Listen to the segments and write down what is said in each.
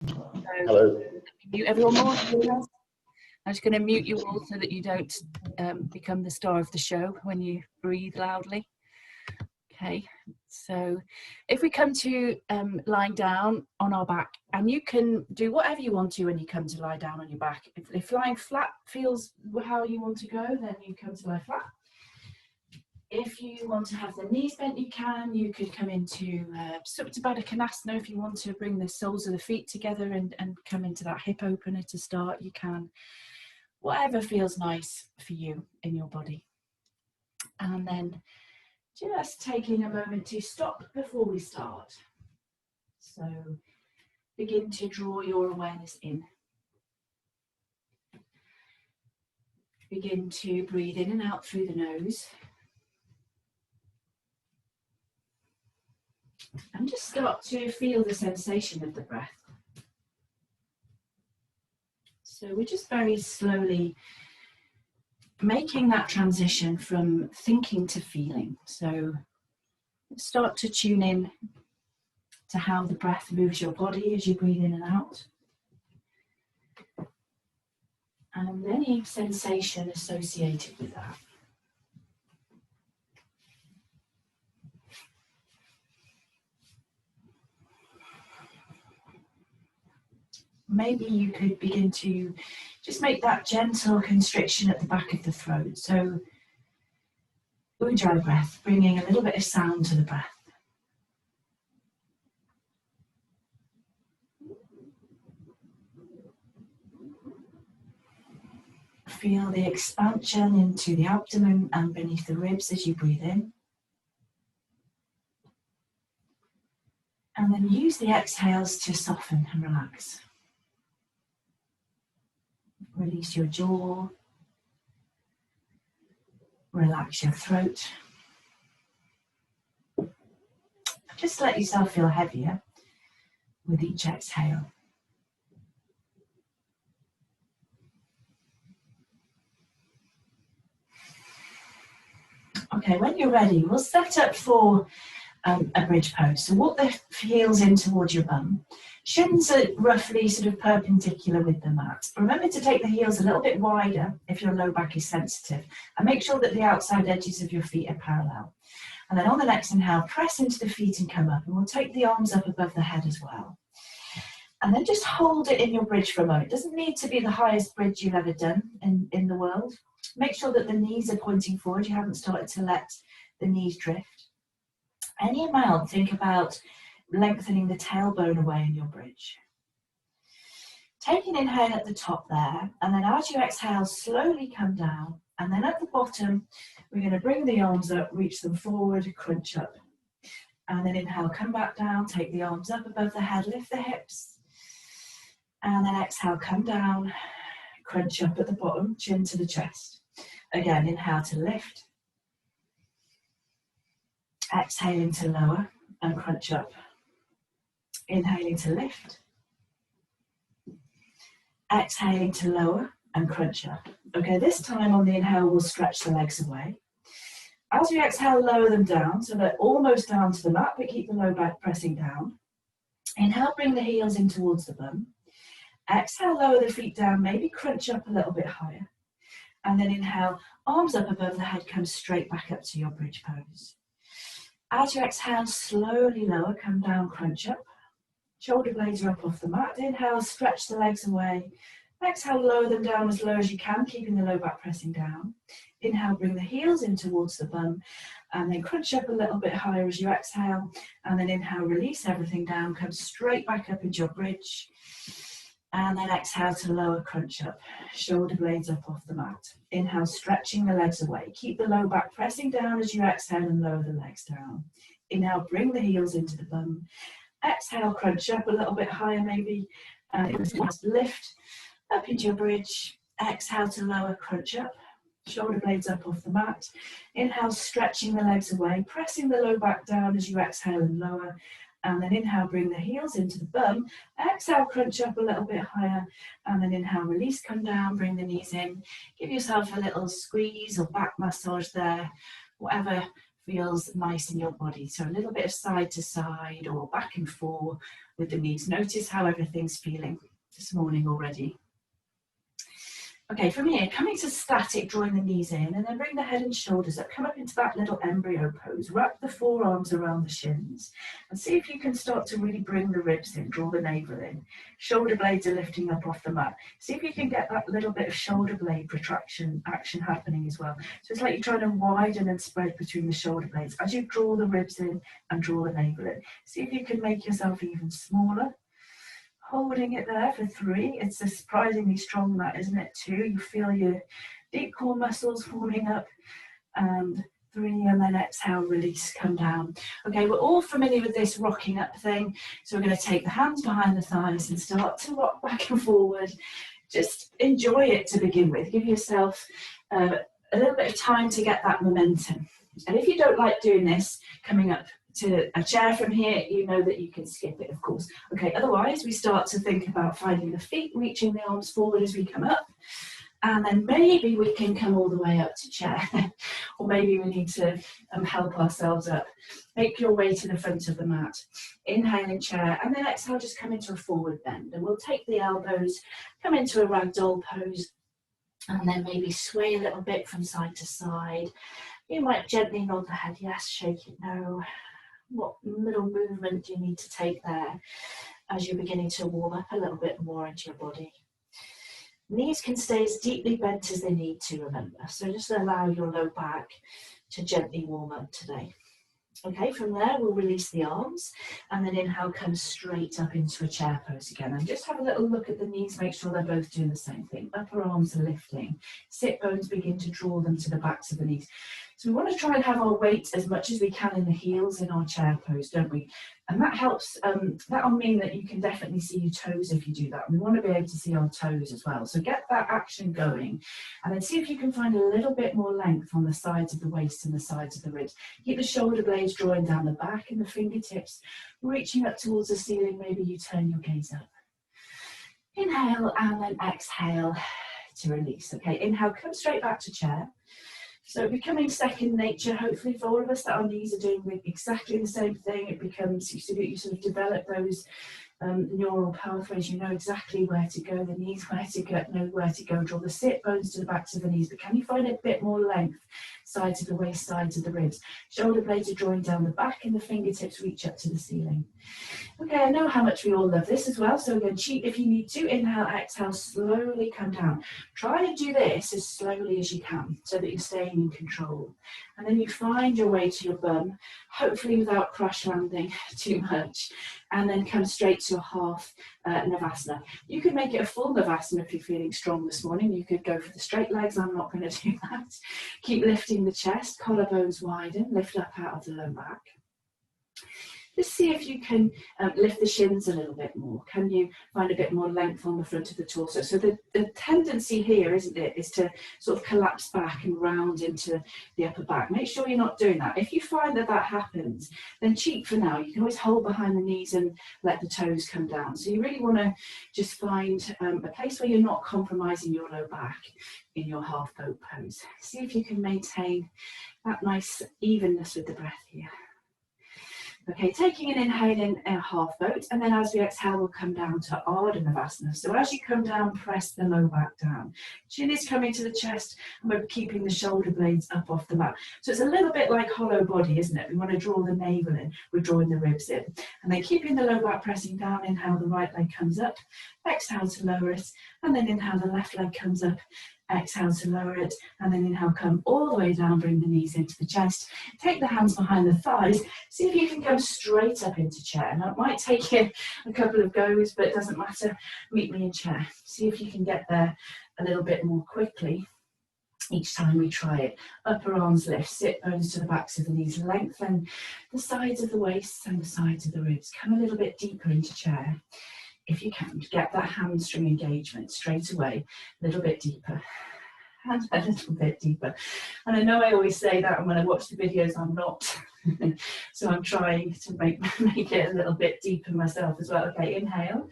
So Hello. mute everyone more. I'm just going to mute you all so that you don't become the star of the show when you breathe loudly. Okay, so if we come to lying down on our back, and you can do whatever you want to when you come to lie down on your back. If lying flat feels how you want to go, then you come to lie flat. If you want to have the knees bent, you can. You could come into Supta Baddha Konasana if you want to bring the soles of the feet together and come into that hip opener to start. You can. Whatever feels nice for you in your body. And then just taking a moment to stop before we start. So begin to draw your awareness in. Begin to breathe in and out through the nose. And just start to feel the sensation of the breath. So we're just very slowly making that transition from thinking to feeling. So start to tune in to how the breath moves your body as you breathe in and out. And any sensation associated with that. Maybe you could begin to just make that gentle constriction at the back of the throat. So Ujjayi breath, bringing a little bit of sound to the breath. Feel the expansion into the abdomen and beneath the ribs as you breathe in. And then use the exhales to soften and relax. Release your jaw. Relax your throat. Just let yourself feel heavier with each exhale. Okay, when you're ready, we'll set up for a bridge pose. So walk the heels in towards your bum. Shins are roughly sort of perpendicular with the mat. Remember to take the heels a little bit wider if your low back is sensitive, and make sure that the outside edges of your feet are parallel. And then on the next inhale, press into the feet and come up, and we'll take the arms up above the head as well. And then just hold it in your bridge for a moment. It doesn't need to be the highest bridge you've ever done in the world. Make sure that the knees are pointing forward. You haven't started to let the knees drift. Any amount, think about lengthening the tailbone away in your bridge. Take an inhale at the top there, and then as you exhale, slowly come down. And then at the bottom, we're going to bring the arms up, reach them forward, crunch up. And then inhale, come back down, take the arms up above the head, lift the hips. And then exhale, come down, crunch up at the bottom, chin to the chest. Again, inhale to lift. Exhaling to lower and crunch up. Inhaling to lift. Exhaling to lower and crunch up. Okay, this time on the inhale, we'll stretch the legs away. As you exhale, lower them down, so they're almost down to the mat, but keep the low back pressing down. Inhale, bring the heels in towards the bum. Exhale, lower the feet down, maybe crunch up a little bit higher. And then inhale, arms up above the head, come straight back up to your bridge pose. As you exhale, slowly lower, come down, crunch up. Shoulder blades are up off the mat. Inhale, stretch the legs away. Exhale, lower them down as low as you can, keeping the low back pressing down. Inhale, bring the heels in towards the bum, and then crunch up a little bit higher as you exhale. And then inhale, release everything down, come straight back up into your bridge. And then exhale to lower, crunch up. Shoulder blades up off the mat. Inhale, stretching the legs away. Keep the low back pressing down as you exhale and lower the legs down. Inhale, bring the heels into the bum. Exhale, crunch up a little bit higher maybe. And lift up into your bridge. Exhale to lower, crunch up. Shoulder blades up off the mat. Inhale, stretching the legs away. Pressing the low back down as you exhale and lower. And then inhale, bring the heels into the bum. Exhale, crunch up a little bit higher. And then inhale, release, come down, bring the knees in. Give yourself a little squeeze or back massage there, whatever feels nice in your body. So a little bit of side to side or back and forth, with the knees. Notice how everything's feeling this morning already. Okay, from here, coming to static, drawing the knees in, and then bring the head and shoulders up. Come up into that little embryo pose. Wrap the forearms around the shins. And see if you can start to really bring the ribs in, draw the navel in. Shoulder blades are lifting up off the mat. See if you can get that little bit of shoulder blade protraction action happening as well. So it's like you're trying to widen and spread between the shoulder blades as you draw the ribs in and draw the navel in. See if you can make yourself even smaller. Holding it there for 3. It's a surprisingly strong mat, isn't it? 2. You feel your deep core muscles forming up. And 3, and then exhale, release, come down. Okay, we're all familiar with this rocking up thing. So we're going to take the hands behind the thighs and start to rock back and forward. Just enjoy it to begin with. Give yourself a little bit of time to get that momentum. And if you don't like doing this, coming up to a chair from here, you know that you can skip it, of course. Okay, otherwise we start to think about finding the feet, reaching the arms forward as we come up, and then maybe we can come all the way up to chair, or maybe we need to help ourselves up. Make your way to the front of the mat. Inhale in chair, and then exhale, just come into a forward bend, and we'll take the elbows, come into a ragdoll pose, and then maybe sway a little bit from side to side. You might gently nod the head, yes, shake it, no. What little movement do you need to take there as you're beginning to warm up a little bit more into your body? Knees can stay as deeply bent as they need to, remember. So just allow your low back to gently warm up today. Okay, from there we'll release the arms, and then inhale, come straight up into a chair pose again. And just have a little look at the knees, make sure they're both doing the same thing. Upper arms are lifting. Sit bones begin to draw them to the backs of the knees. So we want to try and have our weight as much as we can in the heels in our chair pose, don't we? And that helps, that'll mean that you can definitely see your toes if you do that. We want to be able to see our toes as well. So get that action going, and then see if you can find a little bit more length on the sides of the waist and the sides of the ribs. Keep the shoulder blades drawing down the back and the fingertips reaching up towards the ceiling. Maybe you turn your gaze up. Inhale, and then exhale to release. Okay, inhale, come straight back to chair. So becoming second nature, hopefully for all of us, that our knees are doing exactly the same thing. It becomes, you sort of develop those neural pathways. You know exactly where to go, the knees where to go, know where to go. Draw the sit bones to the backs of the knees, but can you find a bit more length? Sides of the waist, sides of the ribs. Shoulder blades are drawing down the back, and the fingertips reach up to the ceiling. Okay, I know how much we all love this as well. So again, cheat if you need to. Inhale, exhale, slowly come down. Try and do this as slowly as you can so that you're staying in control. And then you find your way to your bum, hopefully without crash landing too much. And then come straight to a half Navasana. You could make it a full Navasana if you're feeling strong this morning. You could go for the straight legs. I'm not going to do that. Keep lifting the chest, collarbones widen, lift up out of the low back. Just see if you can lift the shins a little bit more. Can you find a bit more length on the front of the torso? So the tendency here, isn't it, is to sort of collapse back and round into the upper back. Make sure you're not doing that. If you find that that happens, then cheat for now. You can always hold behind the knees and let the toes come down. So you really want to just find a place where you're not compromising your low back in your half boat pose. See if you can maintain that nice evenness with the breath here. Okay, taking an inhale in a half boat, and then as we exhale, we'll come down to Ardha Navasana. So as you come down, press the low back down. Chin is coming to the chest, and we're keeping the shoulder blades up off the mat. So it's a little bit like hollow body, isn't it? We want to draw the navel in, we're drawing the ribs in. And then keeping the low back pressing down, inhale, the right leg comes up, exhale to lower it, and then inhale, the left leg comes up, exhale to lower it, and then inhale, come all the way down, bring the knees into the chest. Take the hands behind the thighs. See if you can come straight up into chair. Now, it might take you a couple of goes, but it doesn't matter. Meet me in chair. See if you can get there a little bit more quickly each time we try it. Upper arms lift, sit bones to the backs of the knees, lengthen the sides of the waist and the sides of the ribs. Come a little bit deeper into chair. If you can, get that hamstring engagement straight away, a little bit deeper, and a little bit deeper. And I know I always say that, and when I watch the videos, I'm not So I'm trying to make it a little bit deeper myself as well. Okay, inhale.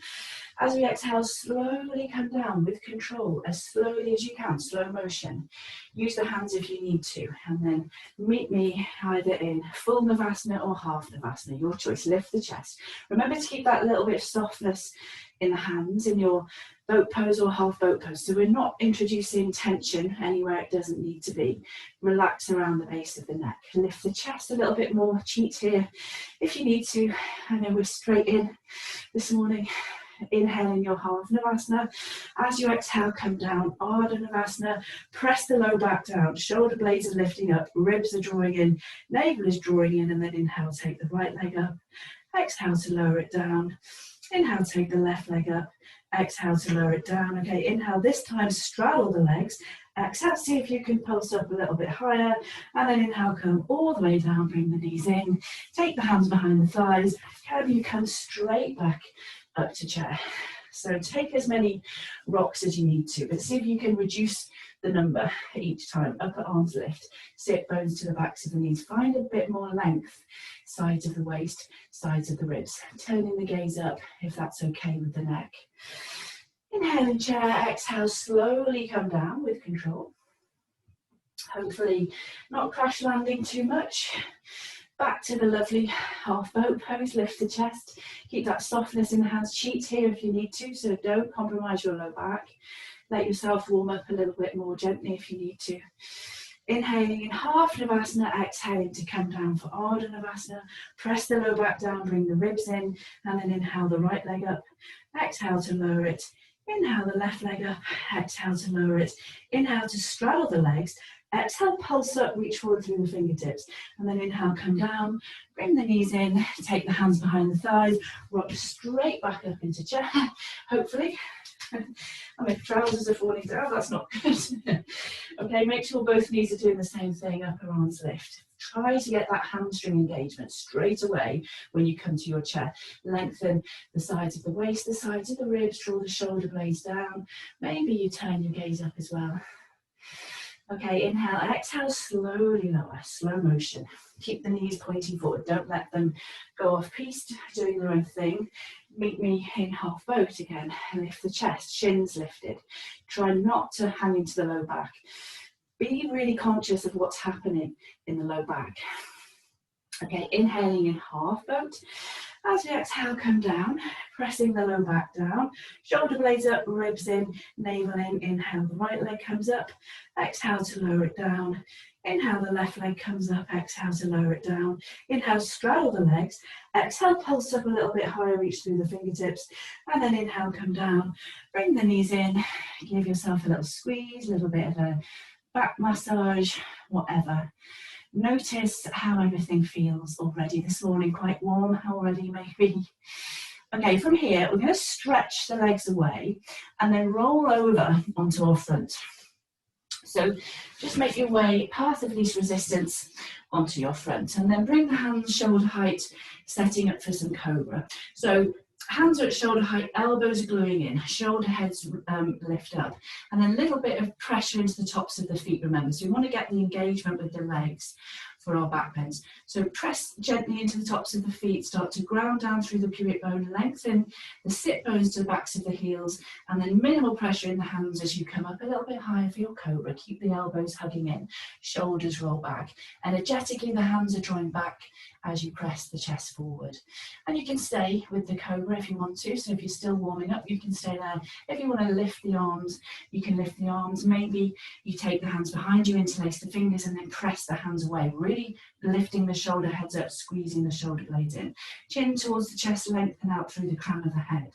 As we exhale, slowly come down with control, as slowly as you can, slow motion. Use the hands if you need to, and then meet me either in full Navasana or half Navasana, your choice. Lift the chest. Remember to keep that little bit of softness in the hands in your boat pose or half boat pose. So we're not introducing tension anywhere it doesn't need to be. Relax around the base of the neck. Lift the chest a little bit more, cheat here if you need to. I know we're straight in this morning. Inhaling your half Navasana. As you exhale, come down, Ardha Navasana. Press the low back down, shoulder blades are lifting up, ribs are drawing in, navel is drawing in, and then inhale, take the right leg up. Exhale to lower it down. Inhale, take the left leg up. Exhale to lower it down. Okay, inhale, this time straddle the legs. Exhale, see if you can pulse up a little bit higher. And then inhale, come all the way down, bring the knees in. Take the hands behind the thighs. Can you come straight back up to chair? So take as many rocks as you need to, but see if you can reduce the number each time. Upper arms lift, sit bones to the backs of the knees. Find a bit more length, sides of the waist, sides of the ribs. Turning the gaze up if that's okay with the neck. Inhale in chair, exhale, slowly come down with control. Hopefully not crash landing too much. Back to the lovely half boat pose, lift the chest. Keep that softness in the hands. Cheat here if you need to, so don't compromise your low back. Let yourself warm up a little bit more gently if you need to. Inhaling in half Navasana, exhaling to come down for Ardha Navasana. Press the low back down, bring the ribs in, and then inhale the right leg up. Exhale to lower it. Inhale the left leg up. Exhale to lower it. Inhale to straddle the legs. Exhale, pulse up, reach forward through the fingertips. And then inhale, come down, bring the knees in, take the hands behind the thighs, rock straight back up into chair, hopefully. And my trousers are falling down, that's not good. Okay, make sure both knees are doing the same thing, upper arms lift. Try to get that hamstring engagement straight away when you come to your chair. Lengthen the sides of the waist, the sides of the ribs, draw the shoulder blades down. Maybe you turn your gaze up as well. Okay, inhale, exhale, slowly lower, slow motion. Keep the knees pointing forward, don't let them go off piste, doing their own thing. Meet me in half boat again, lift the chest, shins lifted. Try not to hang into the low back. Be really conscious of what's happening in the low back. Okay, inhaling in half boat. As we exhale, come down, pressing the low back down, shoulder blades up, ribs in, navel in. Inhale, the right leg comes up, exhale to lower it down. Inhale, the left leg comes up, exhale to lower it down. Inhale, straddle the legs, exhale, pulse up a little bit higher, reach through the fingertips, and then inhale, come down, bring the knees in, give yourself a little squeeze, a little bit of a back massage, whatever. Notice how everything feels already this morning, quite warm already maybe. Okay, from here, we're going to stretch the legs away and then roll over onto our front. So just make your way, path of least resistance, onto your front, and then bring the hands shoulder height, setting up for some cobra. So hands are at shoulder height, elbows are gluing in, shoulder heads lift up, and then a little bit of pressure into the tops of the feet, remember. So we want to get the engagement with the legs for our back bends. So press gently into the tops of the feet, start to ground down through the pubic bone, lengthen the sit bones to the backs of the heels, and then minimal pressure in the hands as you come up a little bit higher for your cobra. Keep the elbows hugging in, shoulders roll back. Energetically, the hands are drawing back as you press the chest forward. And you can stay with the cobra if you want to. So if you're still warming up, you can stay there. If you want to lift the arms, you can lift the arms. Maybe you take the hands behind you, interlace the fingers, and then press the hands away. Really lifting the shoulder heads up, squeezing the shoulder blades in. Chin towards the chest, lengthen out through the crown of the head.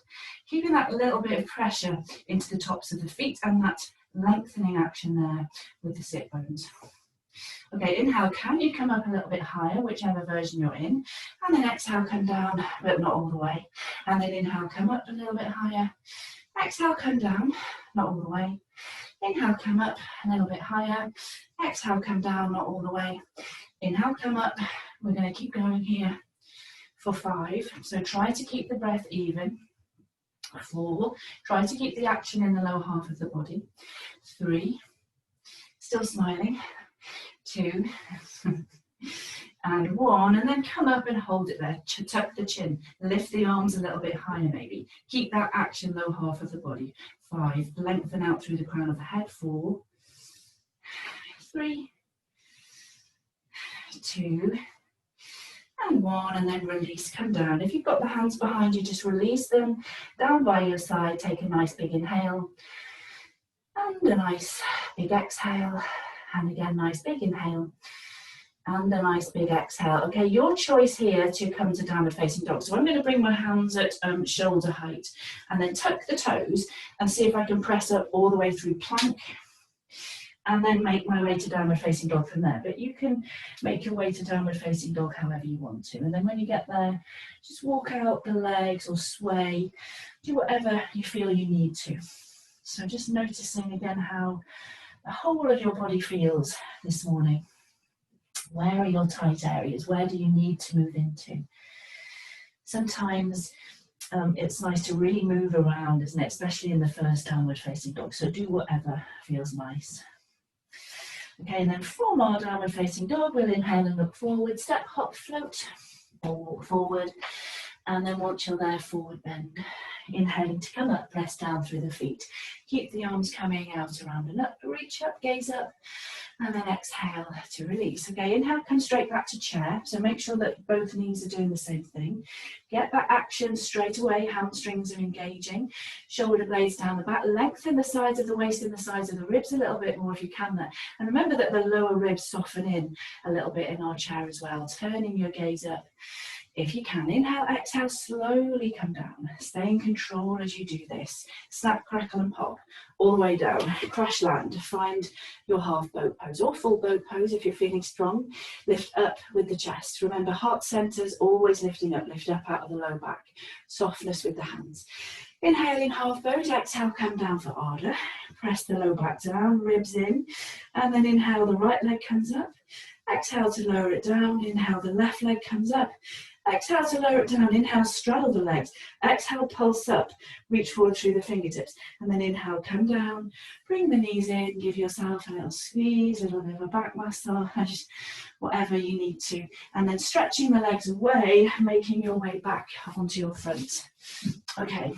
Keeping that little bit of pressure into the tops of the feet and that lengthening action there with the sit bones. Okay, inhale, can you come up a little bit higher, whichever version you're in, and then exhale, come down, but not all the way. And then inhale, come up a little bit higher. Exhale, come down, not all the way. Inhale, come up a little bit higher. Exhale, come down, not all the way. Inhale, come up. We're going to keep going here for 5. So try to keep the breath even. 4. Try to keep the action in the lower half of the body. 3. Still smiling. 2. and 1, and then come up and hold it there. Tuck the chin, lift the arms a little bit higher maybe. Keep that action low half of the body. 5, lengthen out through the crown of the head. 4, 3, 2, and 1, and then release, come down. If you've got the hands behind you, just release them down by your side. Take a nice big inhale, and a nice big exhale, and again, nice big inhale, and a nice big exhale. Okay, your choice here to come to downward facing dog. So I'm going to bring my hands at shoulder height, and then tuck the toes, and see if I can press up all the way through plank, and then make my way to downward facing dog from there. But you can make your way to downward facing dog however you want to. And then when you get there, just walk out the legs or sway, do whatever you feel you need to. So just noticing again how the whole of your body feels this morning. Where are your tight areas? Where do you need to move into? Sometimes it's nice to really move around, isn't it? Especially in the first downward facing dog. So do whatever feels nice. Okay, and then from our downward facing dog, we'll inhale and look forward, step, hop, float, or walk forward. And then once you're there, forward bend. Inhaling to come up, press down through the feet. Keep the arms coming out, around and up, reach up, gaze up, and then exhale to release. Okay, inhale, come straight back to chair. So make sure that both knees are doing the same thing. Get that action straight away, hamstrings are engaging. Shoulder blades down the back, lengthen the sides of the waist and the sides of the ribs a little bit more if you can there. And remember that the lower ribs soften in a little bit in our chair as well. Turning your gaze up. If you can, inhale, exhale, slowly come down. Stay in control as you do this. Snap, crackle and pop all the way down. Crash land. Find your half boat pose or full boat pose if you're feeling strong. Lift up with the chest. Remember, heart centers always lifting up. Lift up out of the low back. Softness with the hands. Inhale in half boat. Exhale, come down for Ardha. Press the low back down, ribs in. And then inhale, the right leg comes up. Exhale to lower it down. Inhale, the left leg comes up. Exhale to lower it down. Inhale, straddle the legs. Exhale, pulse up. Reach forward through the fingertips. And then inhale, come down. Bring the knees in. Give yourself a little squeeze, a little bit of a back massage, whatever you need to. And then stretching the legs away, making your way back onto your front. Okay.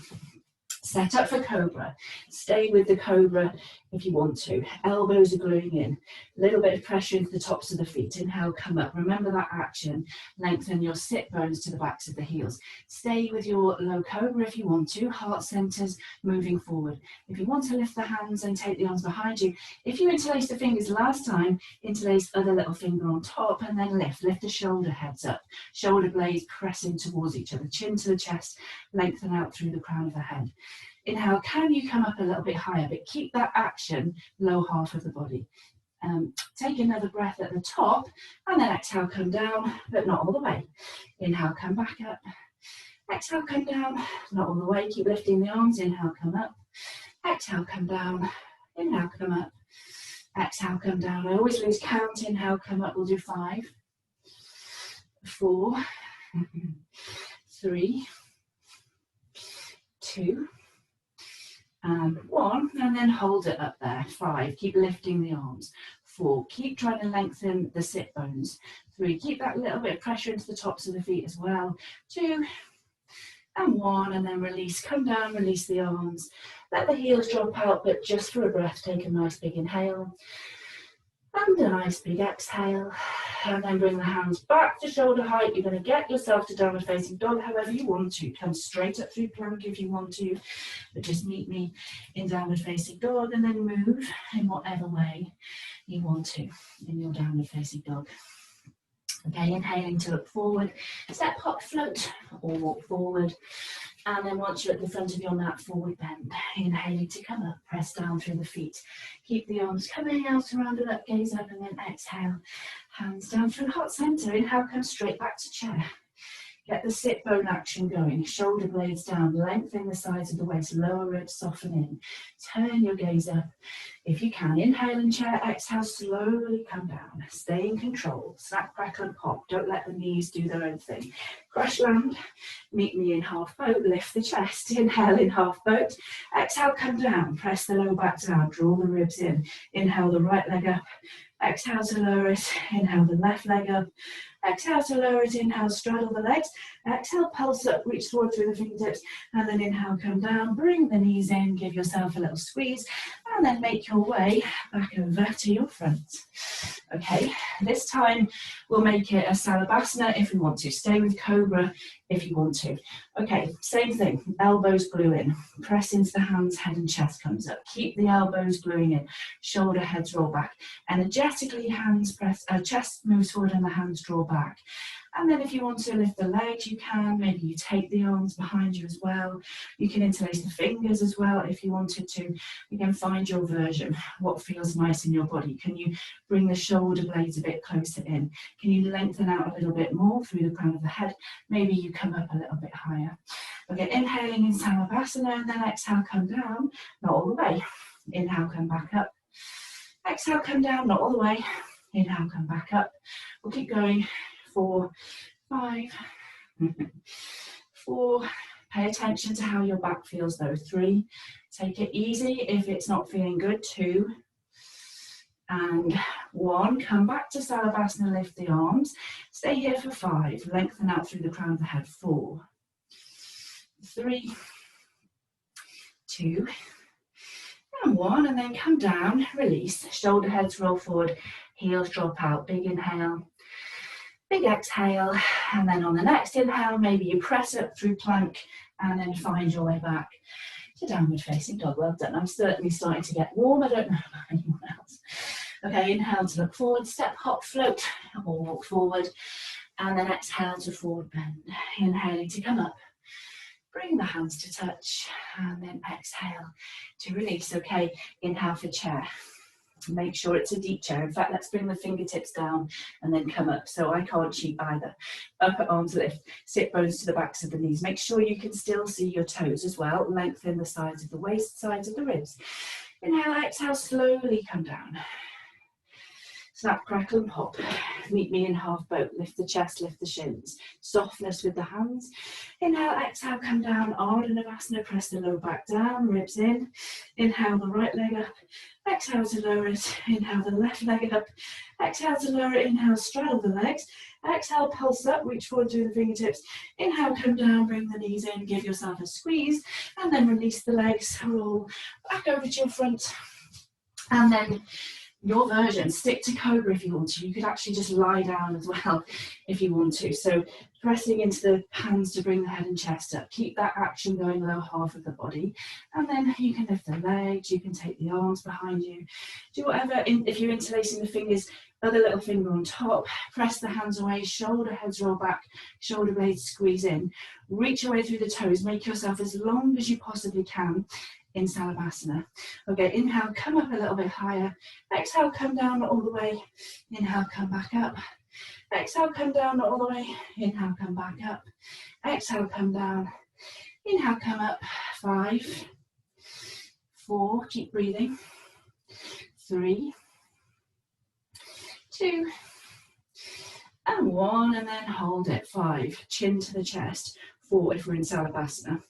Set up for cobra. Stay with the cobra if you want to. Elbows are gluing in. A little bit of pressure into the tops of the feet. Inhale, come up. Remember that action. Lengthen your sit bones to the backs of the heels. Stay with your low cobra if you want to. Heart centers moving forward. If you want to lift the hands and take the arms behind you. If you interlaced the fingers last time, interlace other little finger on top and then lift. Lift the shoulder heads up. Shoulder blades pressing towards each other. Chin to the chest. Lengthen out through the crown of the head. Inhale, can you come up a little bit higher, but keep that action low half of the body. Take another breath at the top, and then exhale, come down, but not all the way. Inhale, come back up. Exhale, come down, not all the way. Keep lifting the arms. Inhale, come up. Exhale, come down. Inhale, come up. Exhale, come down. I always lose count. Inhale, come up. We'll do 5, 4, 3, 2, and 1, and then hold it up there. 5, keep lifting the arms. 4, keep trying to lengthen the sit bones. 3, keep that little bit of pressure into the tops of the feet as well. 2, and 1, and then release. Come down, release the arms. Let the heels drop out, but just for a breath, take a nice big inhale. And a nice big exhale, and then bring the hands back to shoulder height. You're going to get yourself to downward facing dog however you want to. Come straight up through plank if you want to, but just meet me in downward facing dog and then move in whatever way you want to in your downward facing dog. Okay, inhaling to look forward, step, hop, float, or walk forward. And then once you're at the front of your mat, forward bend. Inhaling to come up, press down through the feet. Keep the arms coming out, around and up, gaze up, and then exhale. Hands down through heart center. Inhale, come straight back to chair. Get the sit bone action going. Shoulder blades down, lengthen the sides of the waist, lower ribs soften in. Turn your gaze up. If you can, inhale and chair, exhale, slowly come down. Stay in control. Snap, crackle and pop. Don't let the knees do their own thing. Crash land, meet me in half boat, lift the chest, inhale in half boat, exhale, come down, press the low back down, draw the ribs in, inhale the right leg up, exhale to lower it, inhale the left leg up, exhale to lower it, inhale, straddle the legs, exhale, pulse up, reach forward through the fingertips, and then inhale, come down, bring the knees in, give yourself a little squeeze, and then make your way back over to your front. Okay, this time we'll make it a Salabhasana if we want to. Stay with Cobra if you want to. Okay, same thing, elbows glue in, press into the hands, head and chest comes up. Keep the elbows gluing in, shoulder, heads roll back. Energetically, hands press, chest moves forward and the hands draw back. And then if you want to lift the legs, you can. Maybe you take the arms behind you as well. You can interlace the fingers as well if you wanted to. Again, find your version, what feels nice in your body. Can you bring the shoulder blades a bit closer in? Can you lengthen out a little bit more through the crown of the head? Maybe you come up a little bit higher. Okay, inhaling in Salabhasana and then exhale, come down, not all the way. Inhale, come back up. Exhale, come down, not all the way. Inhale, come back up. We'll keep going. 4, 5, 4. Pay attention to how your back feels though. 3. Take it easy if it's not feeling good. 2. And 1. Come back to Salabhasana, lift the arms. Stay here for 5. Lengthen out through the crown of the head. 4, 3, 2, and 1. And then come down, release. Shoulder heads roll forward, heels drop out. Big inhale. Big exhale, and then on the next inhale, maybe you press up through plank and then find your way back to downward facing dog. Well done. I'm certainly starting to get warm. I don't know about anyone else. Okay, inhale to look forward, step, hop, float, or walk forward, and then exhale to forward bend. Inhaling to come up. Bring the hands to touch, and then exhale to release. Okay, inhale for chair. Make sure it's a deep chair. In fact, let's bring the fingertips down and then come up. So I can't cheat either. Upper arms lift, sit bones to the backs of the knees. Make sure you can still see your toes as well. Lengthen the sides of the waist, sides of the ribs. Inhale, exhale, slowly come down. Snap, crackle and pop. Meet me in half boat. Lift the chest, lift the shins. Softness with the hands. Inhale, exhale, come down. Ardha Navasana, press the low back down, ribs in. Inhale the right leg up. Exhale to lower it. Inhale the left leg up. Exhale to lower it. Inhale, straddle the legs. Exhale, pulse up, reach forward through the fingertips. Inhale, come down, bring the knees in, give yourself a squeeze. And then release the legs. Roll back over to your front. And then your version, stick to Cobra if you want to. You could actually just lie down as well if you want to. So pressing into the hands to bring the head and chest up. Keep that action going lower half of the body. And then you can lift the legs, you can take the arms behind you. Do whatever, if you're interlacing the fingers, other little finger on top, press the hands away, shoulder heads roll back, shoulder blades squeeze in. Reach your way through the toes, make yourself as long as you possibly can in Salabhasana. Okay, inhale, come up a little bit higher. Exhale, come down, not all the way. Inhale, come back up. Exhale, come down, not all the way. Inhale, come back up. Exhale, come down. Inhale, come up. 5, 4, keep breathing. 3, 2, and 1, and then hold it. 5, chin to the chest. 4, if we're in Salabhasana.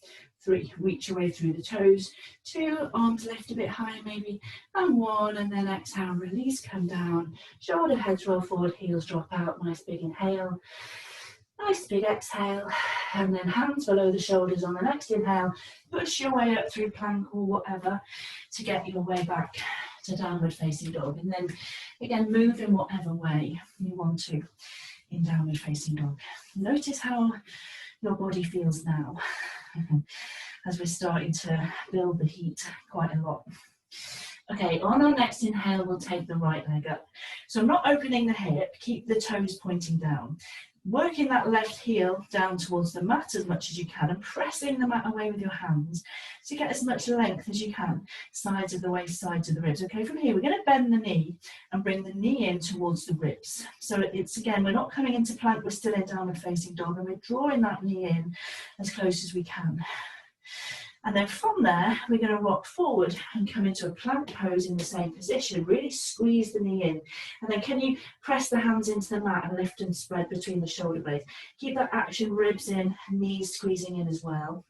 3, reach your way through the toes. 2, arms lift a bit higher maybe. And 1, and then exhale, release, come down. Shoulder heads roll forward, heels drop out. Nice big inhale. Nice big exhale. And then hands below the shoulders on the next inhale. Push your way up through plank or whatever to get your way back to downward facing dog. And then again, move in whatever way you want to in downward facing dog. Notice how your body feels now as we're starting to build the heat quite a lot. Okay, on our next inhale, we'll take the right leg up. So I'm not opening the hip, keep the toes pointing down. Working that left heel down towards the mat as much as you can and pressing the mat away with your hands to get as much length as you can. Sides of the waist, sides of the ribs. Okay, from here, we're going to bend the knee and bring the knee in towards the ribs. So it's, again, we're not coming into plank, we're still in downward facing dog, and we're drawing that knee in as close as we can. And then from there, we're going to rock forward and come into a plank pose in the same position. Really squeeze the knee in. And then can you press the hands into the mat and lift and spread between the shoulder blades. Keep that action, ribs in, knees squeezing in as well.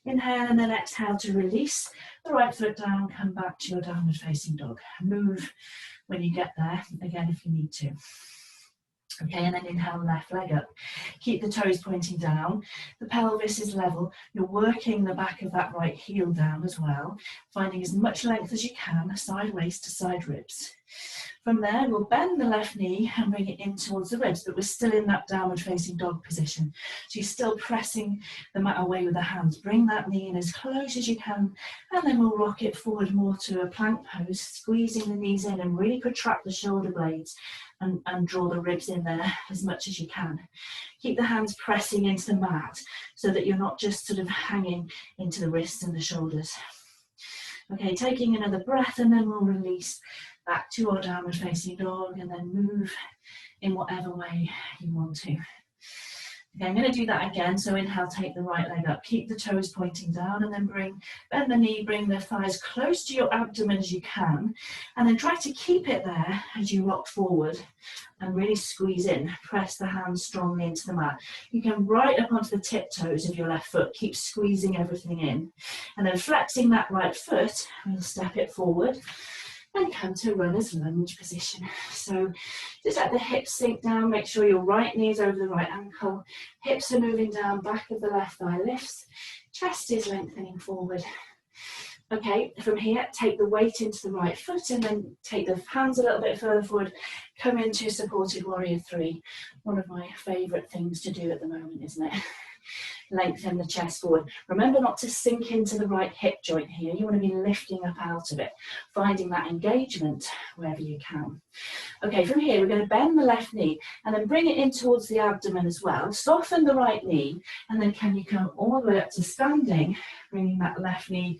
Inhale and then exhale to release the right foot down, come back to your downward facing dog. Move when you get there, again if you need to. Okay, and then inhale, left leg up. Keep the toes pointing down. The pelvis is level. You're working the back of that right heel down as well, finding as much length as you can, side waist to side ribs. From there, we'll bend the left knee and bring it in towards the ribs, but we're still in that downward facing dog position. So you're still pressing the mat away with the hands. Bring that knee in as close as you can, and then we'll rock it forward more to a plank pose, squeezing the knees in and really protract the shoulder blades and draw the ribs in there as much as you can. Keep the hands pressing into the mat so that you're not just sort of hanging into the wrists and the shoulders. Okay, taking another breath, and then we'll release back to our downward facing dog and then move in whatever way you want to. Okay, I'm going to do that again. So inhale, take the right leg up, keep the toes pointing down, and then bend the knee, bring the thighs close to your abdomen as you can, and then try to keep it there as you rock forward and really squeeze in. Press the hands strongly into the mat. You can right up onto the tiptoes of your left foot, keep squeezing everything in, and then flexing that right foot, we'll step it forward and come to runner's lunge position. So just let the hips sink down, make sure your right knee is over the right ankle, hips are moving down, back of the left thigh lifts, chest is lengthening forward. Okay, from here, take the weight into the right foot and then take the hands a little bit further forward, come into supported warrior 3. One of my favourite things to do at the moment, isn't it? Lengthen the chest forward. Remember not to sink into the right hip joint here. You want to be lifting up out of it, finding that engagement wherever you can. Okay, from here we're going to bend the left knee and then bring it in towards the abdomen as well. Soften the right knee, and then can you come all the way up to standing, bringing that left knee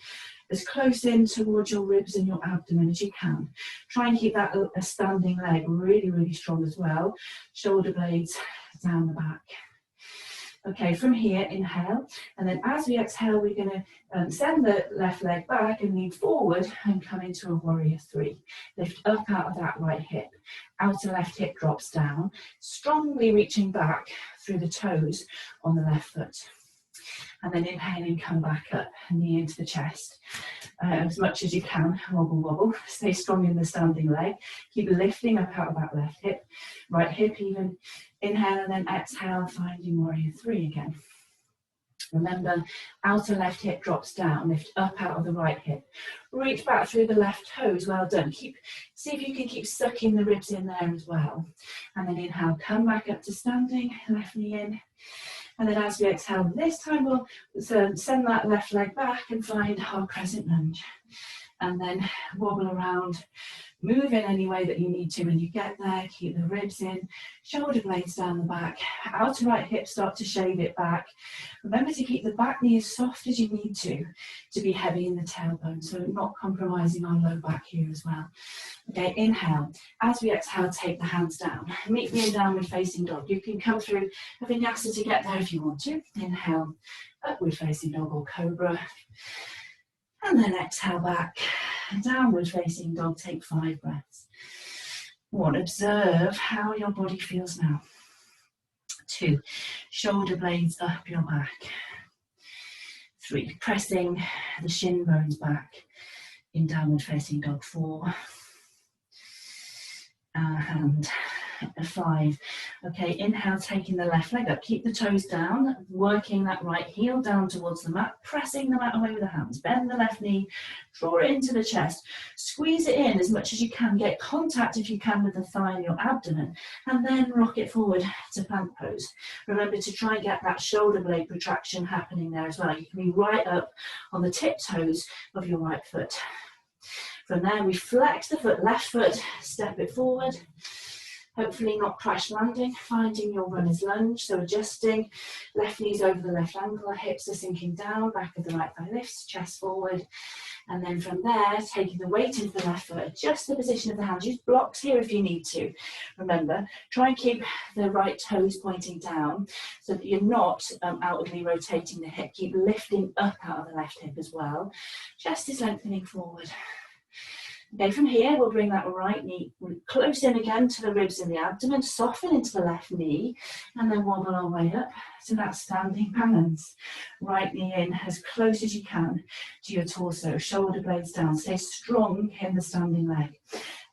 as close in towards your ribs and your abdomen as you can. Try and keep that a standing leg really, really strong as well. Shoulder blades down the back. Okay, from here, inhale, and then as we exhale, we're going to send the left leg back and lean forward and come into a warrior 3. Lift up out of that right hip. Outer left hip drops down, strongly reaching back through the toes on the left foot. And then inhaling, come back up, knee into the chest. As much as you can, wobble, wobble. Stay strong in the standing leg. Keep lifting up out of that left hip, right hip even. Inhale and then exhale, finding warrior 3 again. Remember, outer left hip drops down, lift up out of the right hip. Reach back through the left toes, well done. See if you can keep sucking the ribs in there as well. And then inhale, come back up to standing, left knee in. And then as we exhale, this time we'll send that left leg back and find our crescent lunge. And then wobble around, move in any way that you need to when you get there. Keep the ribs in, shoulder blades down the back, outer right hip start to shave it back. Remember to keep the back knee as soft as you need to be heavy in the tailbone, so not compromising on low back here as well. Okay, inhale. As we exhale, take the hands down. Meet me in downward facing dog. You can come through a vinyasa to get there if you want to. Inhale, upward facing dog or cobra. And then exhale back, downward facing dog, take 5 breaths. 1, observe how your body feels now. 2, shoulder blades up your back. 3, pressing the shin bones back in downward facing dog. 4, and 5. Okay, inhale, taking the left leg up. Keep the toes down, working that right heel down towards the mat, pressing the mat away with the hands. Bend the left knee, draw it into the chest, squeeze it in as much as you can. Get contact if you can with the thigh and your abdomen, and then rock it forward to plank pose. Remember to try and get that shoulder blade protraction happening there as well. You can be right up on the tiptoes of your right foot. From there, we flex the foot, left foot, step it forward. Hopefully not crash landing, finding your runner's lunge, so adjusting, left knees over the left ankle, hips are sinking down, back of the right thigh lifts, chest forward, and then from there, taking the weight into the left foot, adjust the position of the hands, use blocks here if you need to. Remember, try and keep the right toes pointing down so that you're not outwardly rotating the hip, keep lifting up out of the left hip as well. Chest is lengthening forward. Okay, from here, we'll bring that right knee close in again to the ribs in the abdomen, soften into the left knee, and then wobble our way up to that standing balance. Right knee in as close as you can to your torso, shoulder blades down, stay strong in the standing leg.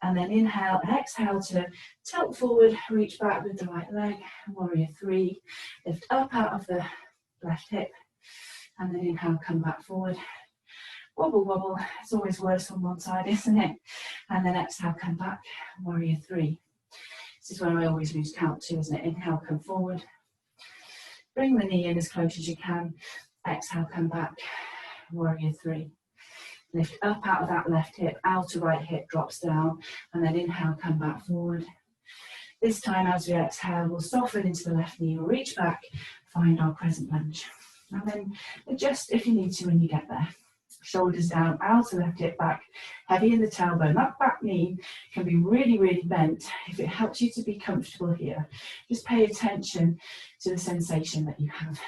And then inhale, exhale to tilt forward, reach back with the right leg, warrior three, lift up out of the left hip, and then inhale, come back forward. Wobble, wobble. It's always worse on one side, isn't it? And then exhale, come back, warrior three. This is where I always lose count to, isn't it? Inhale, come forward. Bring the knee in as close as you can. Exhale, come back, warrior three. Lift up out of that left hip, outer right hip drops down, and then inhale, come back forward. This time, as we exhale, we'll soften into the left knee, we'll reach back, find our crescent lunge. And then adjust if you need to when you get there. Shoulders down, outer left hip back, heavy in the tailbone. That back knee can be really, really bent. If it helps you to be comfortable here, just pay attention to the sensation that you have.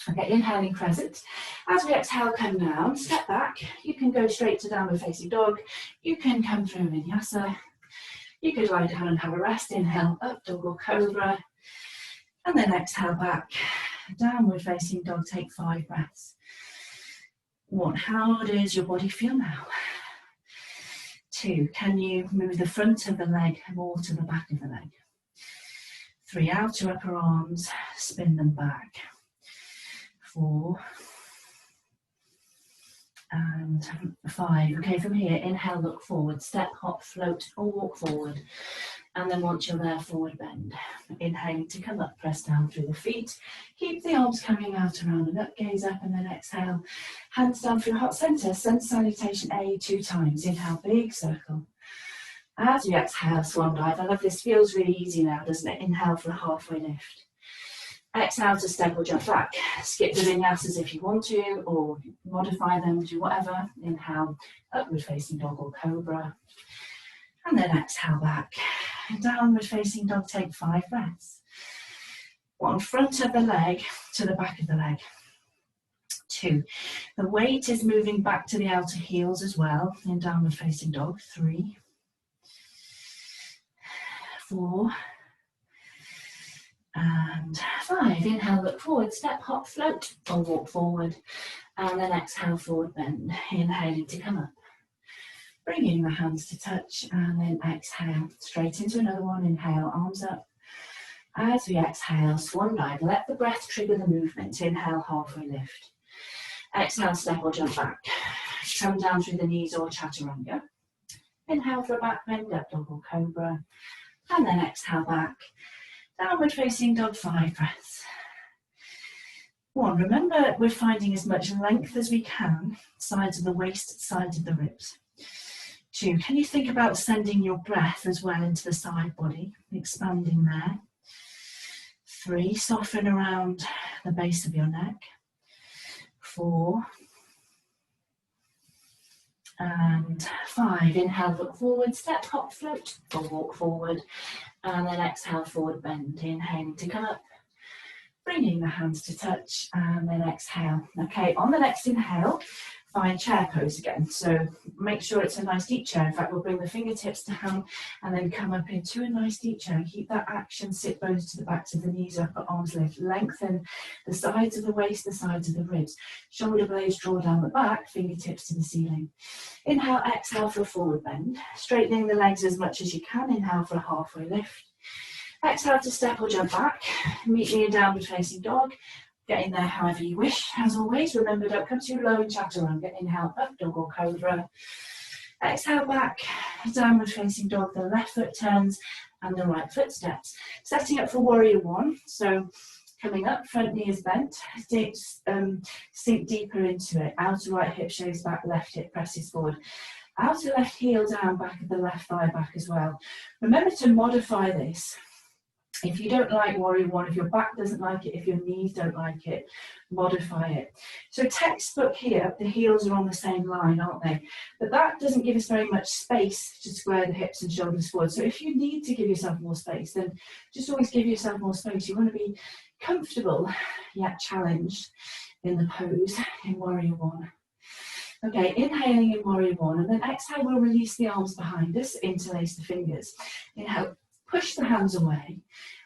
Okay, inhaling crescent. As we exhale, come down, step back. You can go straight to downward facing dog. You can come through vinyasa. You could lie down and have a rest. Inhale, up dog or cobra. And then exhale back, downward facing dog. Take 5 breaths. 1, how does your body feel now? 2, can you move the front of the leg more to the back of the leg? 3, outer upper arms, spin them back. 4 and 5. Okay, from here, inhale, look forward, step, hop, float, or walk forward. And then once you're there, forward bend. Inhaling to come up, press down through the feet. Keep the arms coming out around and up, gaze up, and then exhale. Hands down through heart center, sun salutation A 2 times. Inhale, big circle. As you exhale, swan dive. I love this, feels really easy now, doesn't it? Inhale for a halfway lift. Exhale to step or jump back. Skip the vinyasas if you want to, or modify them, do whatever. Inhale, upward facing dog or cobra. And then exhale back. Downward facing dog, take 5 breaths. 1, front of the leg to the back of the leg. 2, the weight is moving back to the outer heels as well in downward facing dog. 3, 4, and 5. Inhale, look forward, step, hop, float, or walk forward. And then exhale, forward bend. Inhaling to come up. Bringing the hands to touch, and then exhale, straight into another one. Inhale, arms up. As we exhale, swan dive. Let the breath trigger the movement. Inhale, halfway lift. Exhale, step or jump back. Come down through the knees or chaturanga. Inhale for a back bend, up dog or cobra. And then exhale back. Downward facing dog, 5 breaths. 1, remember we're finding as much length as we can, sides of the waist, sides of the ribs. 2, can you think about sending your breath as well into the side body, expanding there. 3, soften around the base of your neck. 4, and 5. Inhale, look forward, step, hop, float, or walk forward. And then exhale, forward bend. Inhaling to come up, bringing the hands to touch, and then exhale. Okay, on the next inhale, find chair pose again. So make sure it's a nice deep chair. In fact, we'll bring the fingertips down and then come up into a nice deep chair. Keep that action, sit bones to the backs of the knees, upper arms lift. Lengthen the sides of the waist, the sides of the ribs. Shoulder blades draw down the back, fingertips to the ceiling. Inhale, exhale for a forward bend. Straightening the legs as much as you can. Inhale for a halfway lift. Exhale to step or jump back. Meet me in downward facing dog. Get in there however you wish. As always, remember, don't come too low in chaturanga. Inhale, up dog or cobra. Exhale back, downward facing dog. The left foot turns and the right foot steps. Setting up for warrior 1. So coming up, front knee is bent. Sink deeper into it. Outer right hip shows back, left hip presses forward. Outer left heel down, back of the left thigh back as well. Remember to modify this. If you don't like warrior one, if your back doesn't like it, if your knees don't like it, modify it. So textbook here, the heels are on the same line, aren't they? But that doesn't give us very much space to square the hips and shoulders forward. So if you need to give yourself more space, then just always give yourself more space. You want to be comfortable yet challenged in the pose in warrior one. Okay, inhaling in warrior one, and then exhale, we'll release the arms behind us, interlace the fingers. Inhale, push the hands away,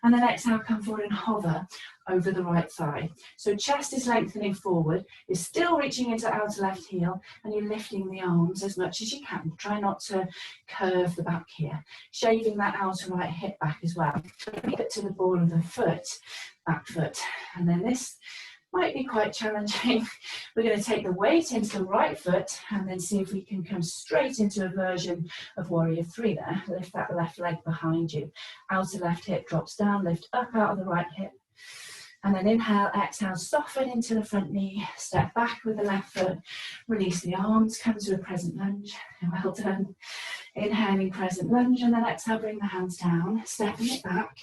and then exhale, come forward and hover over the right thigh. So chest is lengthening forward, you're still reaching into outer left heel, and you're lifting the arms as much as you can. Try not to curve the back here. Shaving that outer right hip back as well. Keep it to the ball of the foot, back foot, and then this might be quite challenging. We're going to take the weight into the right foot and then see if we can come straight into a version of warrior three there. Lift that left leg behind you. Outer left hip drops down, lift up out of the right hip. And then inhale, exhale, soften into the front knee, step back with the left foot, release the arms, come to a crescent lunge. Well done. Inhaling crescent lunge, and then exhale, bring the hands down, stepping it back,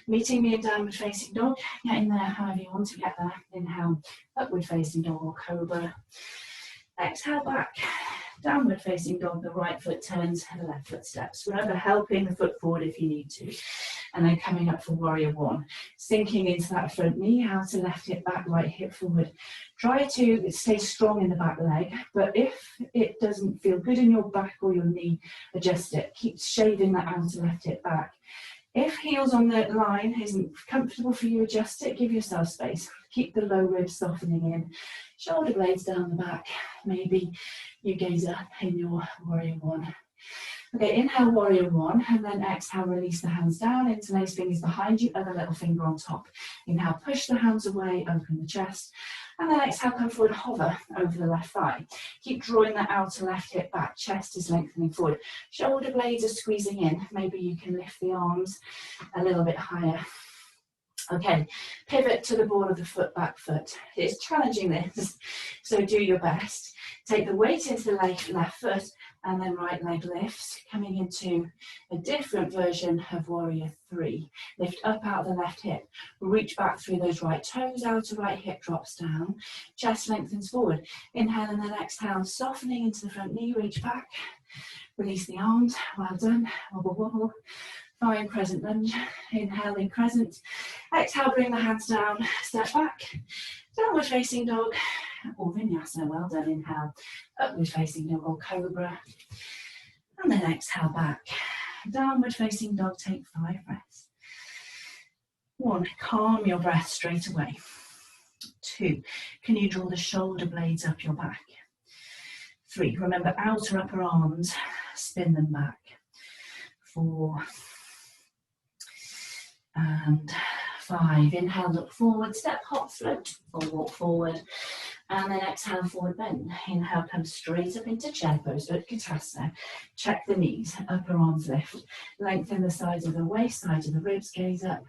meeting me in downward facing dog, getting there however you want to get there. Inhale, upward facing dog or cobra. Exhale back, downward facing dog, the right foot turns, the left foot steps. Remember, helping the foot forward if you need to. And then coming up for warrior one, sinking into that front knee, outer left hip back, right hip forward. Try to stay strong in the back leg, but if it doesn't feel good in your back or your knee, adjust it. Keep shaving that outer left hip back. If heels on the line isn't comfortable for you, adjust it, give yourself space. Keep the low ribs softening in. Shoulder blades down the back. Maybe you gaze up in your warrior one. Okay, inhale, warrior one, and then exhale, release the hands down, interlace fingers behind you, other little finger on top. Inhale, push the hands away, open the chest, and then exhale, come forward, hover over the left thigh. Keep drawing that outer left hip back, chest is lengthening forward. Shoulder blades are squeezing in. Maybe you can lift the arms a little bit higher. Okay, pivot to the ball of the foot, back foot. It's challenging this, so do your best. Take the weight into the left foot, and then right leg lifts, coming into a different version of warrior three. Lift up out of the left hip, reach back through those right toes, outer right hip drops down, chest lengthens forward. Inhale and then exhale, softening into the front knee, reach back, release the arms, well done, wobble wobble. Fine crescent lunge, inhaling crescent, exhale, bring the hands down, step back, downward facing dog, or vinyasa, well done, inhale, upward facing dog or cobra, and then exhale back, downward facing dog, take 5 breaths. 1, calm your breath straight away. 2, can you draw the shoulder blades up your back? 3, remember outer upper arms, spin them back. 4, and 5, inhale, look forward, step, hop, float, or walk forward, and then exhale, forward bend. Inhale, come straight up into chair pose, Utkatasana. Check the knees, upper arms lift, lengthen the sides of the waist, sides of the ribs, gaze up,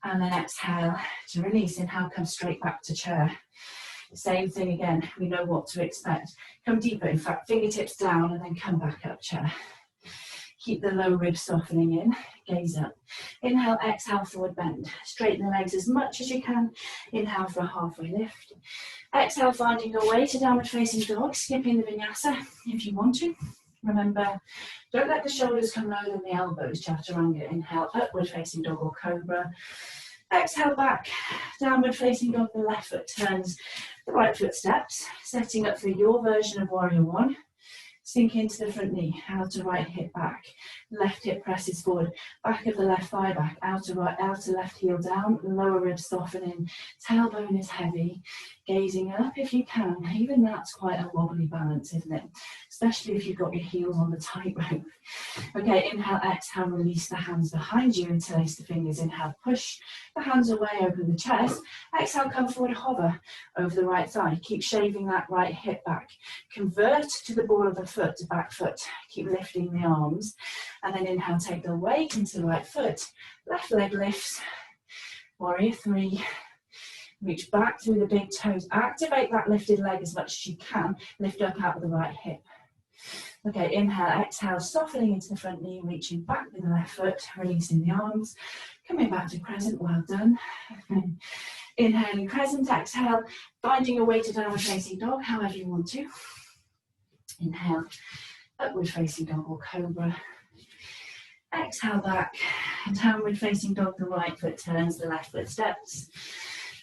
and then exhale to release. Inhale, come straight back to chair. Same thing again, we know what to expect. Come deeper, in fact, fingertips down, and then come back up chair. Keep the low ribs softening in, gaze up. Inhale, exhale, forward bend. Straighten the legs as much as you can. Inhale for a halfway lift. Exhale, finding your way to downward facing dog, skipping the vinyasa if you want to. Remember, don't let the shoulders come lower than the elbows, chaturanga. Inhale, upward facing dog or cobra. Exhale back, downward facing dog, the left foot turns, the right foot steps, setting up for your version of warrior one. Sink into the front knee, outer right hip back, left hip presses forward, back of the left thigh back, outer left heel down, lower ribs softening, tailbone is heavy, gazing up if you can. Even that's quite a wobbly balance, isn't it? Especially if you've got your heels on the tightrope. Okay, inhale, exhale, release the hands behind you, interlace the fingers. Inhale, push the hands away, open the chest. Exhale, come forward, hover over the right thigh. Keep shaving that right hip back. Convert to the ball of the foot, to back foot. Keep lifting the arms. And then inhale, take the weight into the right foot. Left leg lifts. Warrior three. Reach back through the big toes. Activate that lifted leg as much as you can. Lift up out of the right hip. Okay, inhale, exhale, softening into the front knee, reaching back with the left foot, releasing the arms, coming back to crescent, well done. Inhaling crescent, exhale, finding your way to downward facing dog, however you want to. Inhale, upward facing dog or cobra. Exhale back, downward facing dog, the right foot turns, the left foot steps.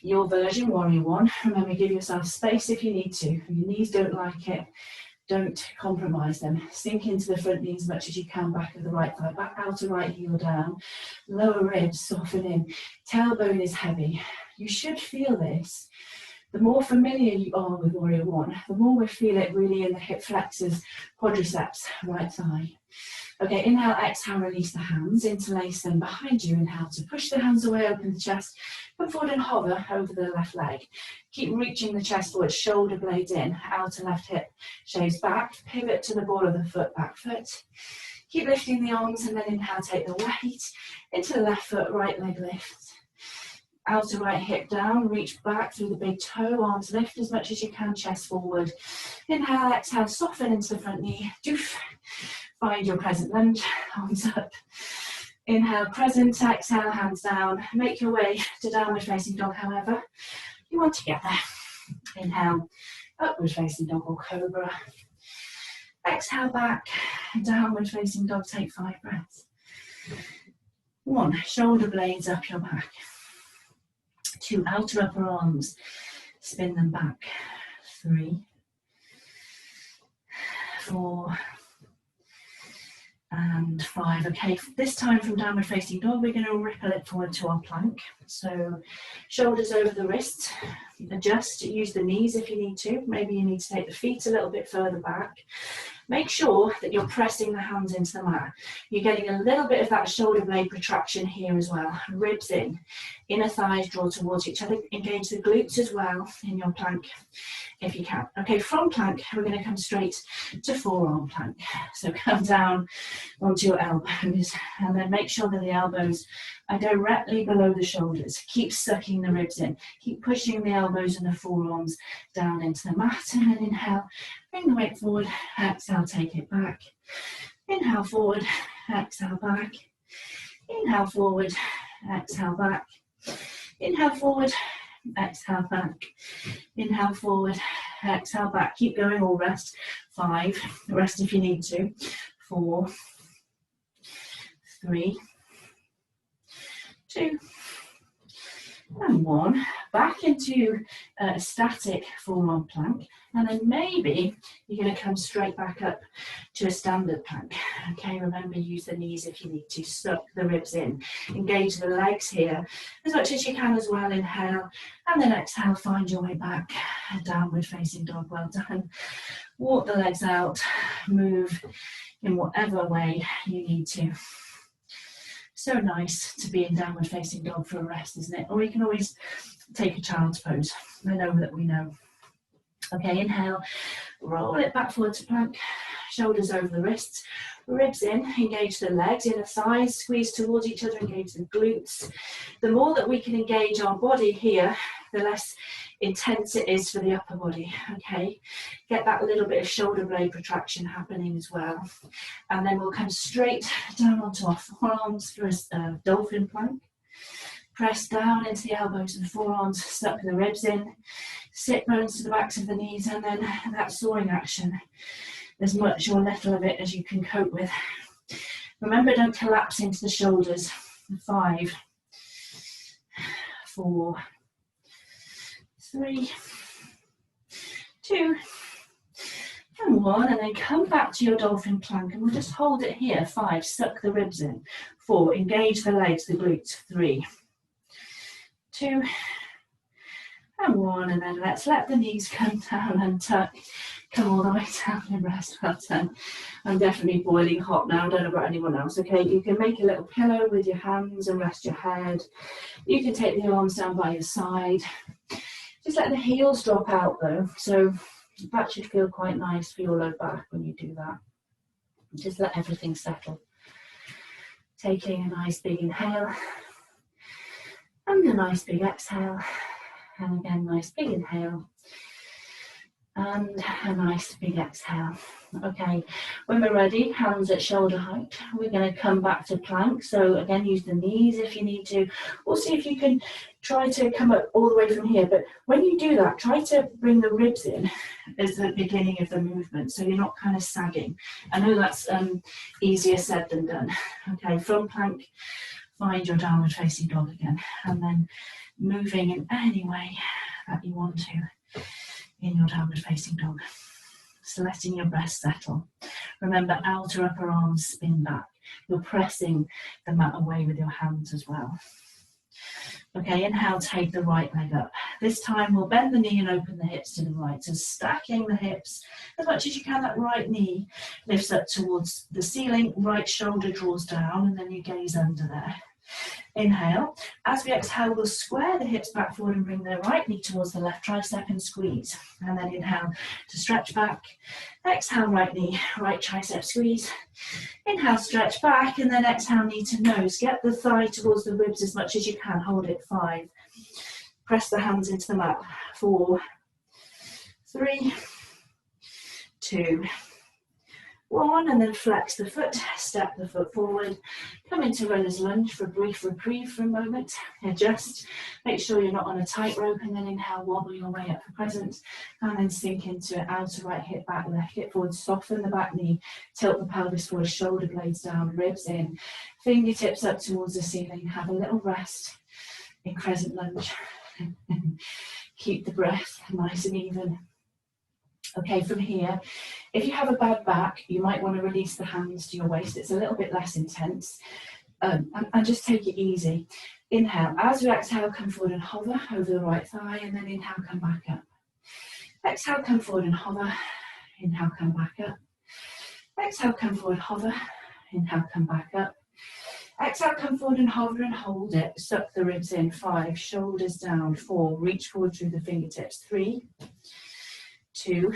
Your version, warrior one. Remember, give yourself space if you need to. If your knees don't like it, don't compromise them. Sink into the front knee as much as you can, back of the right thigh, back outer right heel down. Lower ribs soften in. Tailbone is heavy. You should feel this. The more familiar you are with warrior one, the more we feel it really in the hip flexors, quadriceps, right thigh. Okay, inhale, exhale, release the hands, interlace them behind you. Inhale to push the hands away, open the chest, come forward and hover over the left leg. Keep reaching the chest forward, shoulder blades in, outer left hip shaves back, pivot to the ball of the foot, back foot. Keep lifting the arms and then inhale, take the weight into the left foot, right leg lift. Outer right hip down, reach back through the big toe, arms lift as much as you can, chest forward. Inhale, exhale, soften into the front knee. Doof. Find your crescent lunge, arms up. Inhale, crescent, exhale, hands down. Make your way to downward facing dog, however you want to get there. Inhale, upward facing dog or cobra. Exhale back, downward facing dog, take 5 breaths. 1, shoulder blades up your back. 2, outer upper arms, spin them back. 3, 4, and 5. Okay, this time from downward facing dog, we're going to ripple it forward to our plank. So shoulders over the wrists, adjust, use the knees if you need to. Maybe you need to take the feet a little bit further back. Make sure that you're pressing the hands into the mat. You're getting a little bit of that shoulder blade protraction here as well. Ribs in, inner thighs draw towards each other. Engage the glutes as well in your plank if you can. Okay, from plank, we're going to come straight to forearm plank. So come down onto your elbows and then make sure that the elbows are directly below the shoulders. Keep sucking the ribs in. Keep pushing the elbows and the forearms down into the mat, and then inhale, bring the weight forward, exhale, take it back. Inhale forward, exhale back. Inhale forward, exhale back. Inhale forward, exhale back. Inhale forward, exhale back. Keep going or rest. 5, rest if you need to. 4, 3, 2, and 1. Back into a static forearm plank, and then maybe you're going to come straight back up to a standard plank. Okay, remember, use the knees if you need to. Suck the ribs in. Engage the legs here as much as you can as well. Inhale, and then exhale, find your way back. Downward facing dog, well done. Walk the legs out, move in whatever way you need to. So nice to be in downward facing dog for a rest, isn't it? Or you can always take a child's pose. I know that we know. Okay, inhale, roll it back forward to plank, shoulders over the wrists, ribs in, engage the legs, inner thighs, squeeze towards each other, engage the glutes. The more that we can engage our body here, the less intense it is for the upper body. Okay, get that little bit of shoulder blade protraction happening as well. And then we'll come straight down onto our forearms for a dolphin plank. Press down into the elbows and forearms, suck the ribs in, sit bones to the backs of the knees, and then that soaring action, as much or little of it as you can cope with. Remember, don't collapse into the shoulders. 5, 4, 3, 2, and 1, and then come back to your dolphin plank, and we'll just hold it here. 5, suck the ribs in. 4, engage the legs, the glutes. 3, 2, and 1, and then let's let the knees come down and tuck. Come all the way down and rest. Well done. I'm definitely boiling hot now. I don't know about anyone else. Okay, you can make a little pillow with your hands and rest your head. You can take the arms down by your side. Just let the heels drop out though. So that should feel quite nice for your low back when you do that. Just let everything settle. Taking a nice big inhale. And a nice big exhale. And again, nice big inhale. And a nice big exhale. Okay, when we're ready, hands at shoulder height, we're going to come back to plank. So again, use the knees if you need to, or see if you can try to come up all the way from here. But when you do that, try to bring the ribs in as the beginning of the movement, so you're not kind of sagging. I know that's easier said than done. Okay, from plank, find your downward facing dog again, and then moving in any way that you want to in your downward facing dog. So letting your breast settle. Remember, outer upper arms spin back. You're pressing the mat away with your hands as well. Okay, inhale, take the right leg up. This time we'll bend the knee and open the hips to the right. So stacking the hips as much as you can. That right knee lifts up towards the ceiling, right shoulder draws down, and then you gaze under there. Inhale. As we exhale, we'll square the hips back forward and bring the right knee towards the left tricep and squeeze. And then inhale to stretch back. Exhale, right knee, right tricep squeeze. Inhale, stretch back, and then exhale, knee to nose. Get the thigh towards the ribs as much as you can. Hold it. 5. Press the hands into the mat. 4, 3, 2, 1, and then flex the foot, step the foot forward, come into runner's lunge for a brief reprieve for a moment, adjust, make sure you're not on a tightrope, and then inhale, wobble your way up for crescent, and then sink into it, outer right hip back, left hip forward, soften the back knee, tilt the pelvis forward, shoulder blades down, ribs in, fingertips up towards the ceiling, have a little rest in crescent lunge, keep the breath nice and even. Okay, from here, if you have a bad back, you might want to release the hands to your waist. It's a little bit less intense. And just take it easy. Inhale. As you exhale, come forward and hover over the right thigh, and then inhale, come back up. Exhale, come forward and hover. Inhale, come back up. Exhale, come forward, hover. Inhale, come back up. Exhale, come forward and hover and hold it. Suck the ribs in. 5, shoulders down. 4, reach forward through the fingertips. 3, 2,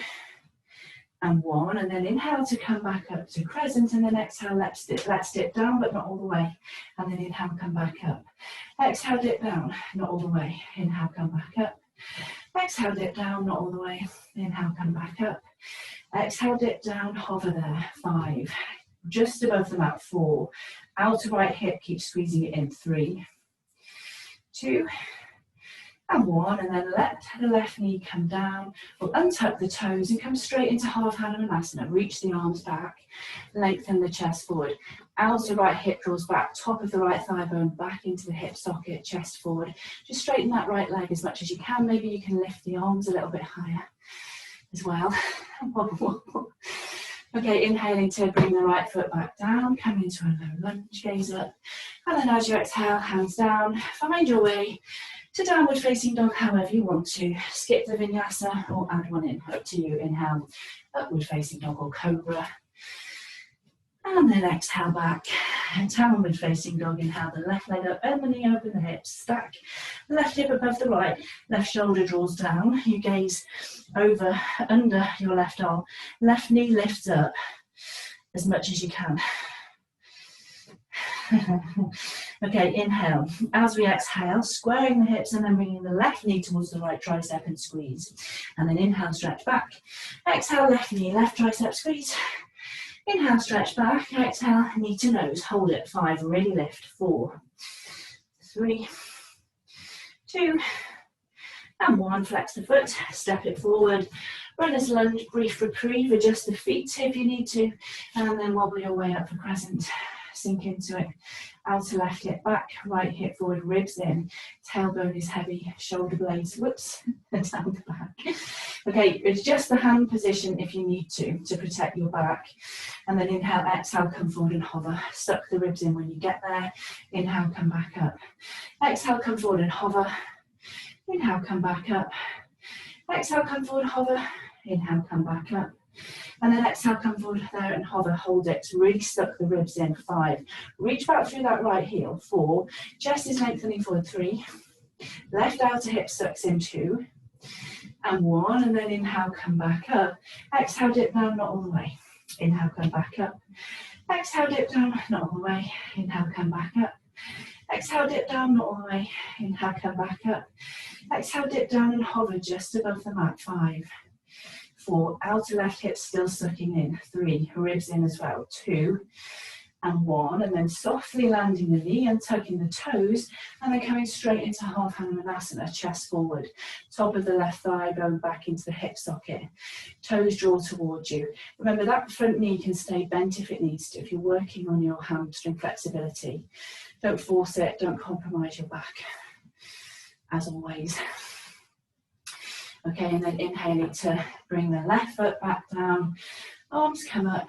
and 1, and then inhale to come back up to crescent, and then exhale, let's dip down, but not all the way, and then inhale, come back up. Exhale, dip down, not all the way. Inhale, come back up. Exhale, dip down, not all the way. Inhale, come back up. Exhale, dip down, hover there. 5, just above the mat. 4, outer right hip, keep squeezing it in. 3, 2, and 1, and then let the left knee come down. We'll untuck the toes and come straight into half Hanumanasana. Reach the arms back, lengthen the chest forward. Outer right hip draws back, top of the right thigh bone back into the hip socket, chest forward. Just straighten that right leg as much as you can. Maybe you can lift the arms a little bit higher as well. Okay, inhaling to bring the right foot back down, come into a low lunge, gaze up. And then as you exhale, hands down, find your way to downward facing dog however you want to. Skip the vinyasa or add one in, up to you. Inhale, upward facing dog or cobra. And then exhale back, downward facing dog. Inhale the left leg up, bend the knee, open the hips, stack left hip above the right, left shoulder draws down. You gaze over, under your left arm, left knee lifts up as much as you can. Okay, inhale. As we exhale, squaring the hips and then bringing the left knee towards the right tricep and squeeze. And then inhale, stretch back. Exhale, left knee, left tricep, squeeze. Inhale, stretch back. Exhale, knee to nose. Hold it. 5, really lift. 4, 3, 2, and 1. Flex the foot, step it forward. Runner's lunge, brief reprieve. Adjust the feet if you need to. And then wobble your way up for crescent. Sink into it. Outer left hip back, right hip forward, ribs in. Tailbone is heavy, shoulder blades, whoops, down the back. Okay, adjust the hand position if you need to protect your back. And then inhale, exhale, come forward and hover. Suck the ribs in when you get there. Inhale, come back up. Exhale, come forward and hover. Inhale, come back up. Exhale, come forward, hover. Inhale, come back up. And then exhale, come forward there and hover, hold it. Really suck the ribs in. 5, reach back through that right heel. 4, chest is lengthening forward. 3, left outer hip sucks in. 2, and 1, and then inhale, come back up. Exhale, dip down, not all the way. Inhale, come back up. Exhale, dip down, not all the way. Inhale, come back up. Exhale, dip down, not all the way. Inhale, come back up. Exhale, dip down and hover just above the mat. 5, 4, outer left hip still sucking in. 3, ribs in as well. 2 and 1, and then softly landing the knee and tucking the toes, and then coming straight into half Hanumanasana, chest forward. Top of the left thigh going back into the hip socket. Toes draw towards you. Remember that front knee can stay bent if it needs to, if you're working on your hamstring flexibility. Don't force it, don't compromise your back, as always. Okay, and then inhaling to bring the left foot back down, arms come up,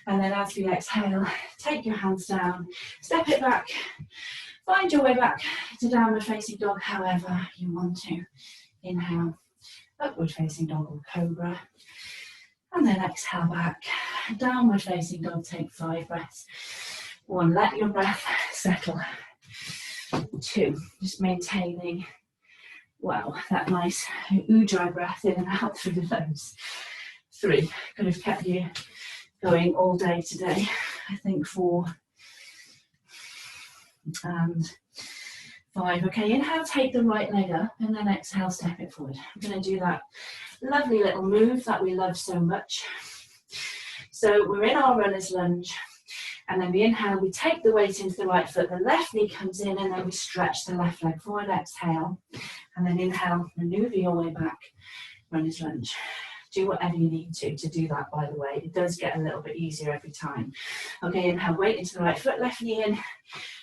and then as we exhale, take your hands down, step it back, find your way back to downward facing dog however you want to. Inhale, upward facing dog or cobra, and then exhale back, downward facing dog, take 5 breaths. 1, let your breath settle. 2, just maintaining, wow, that nice ujjayi breath in and out through the nose. 3, could have kept you going all day today. I think 4 and 5. Okay, inhale, take the right leg up, and then exhale, step it forward. I'm going to do that lovely little move that we love so much. So we're in our runner's lunge, and then we inhale, we take the weight into the right foot, the left knee comes in, and then we stretch the left leg forward, exhale, and then inhale, maneuver your way back, runner's lunge. Do whatever you need to do that, by the way. It does get a little bit easier every time. Okay, inhale, weight into the right foot, left knee in,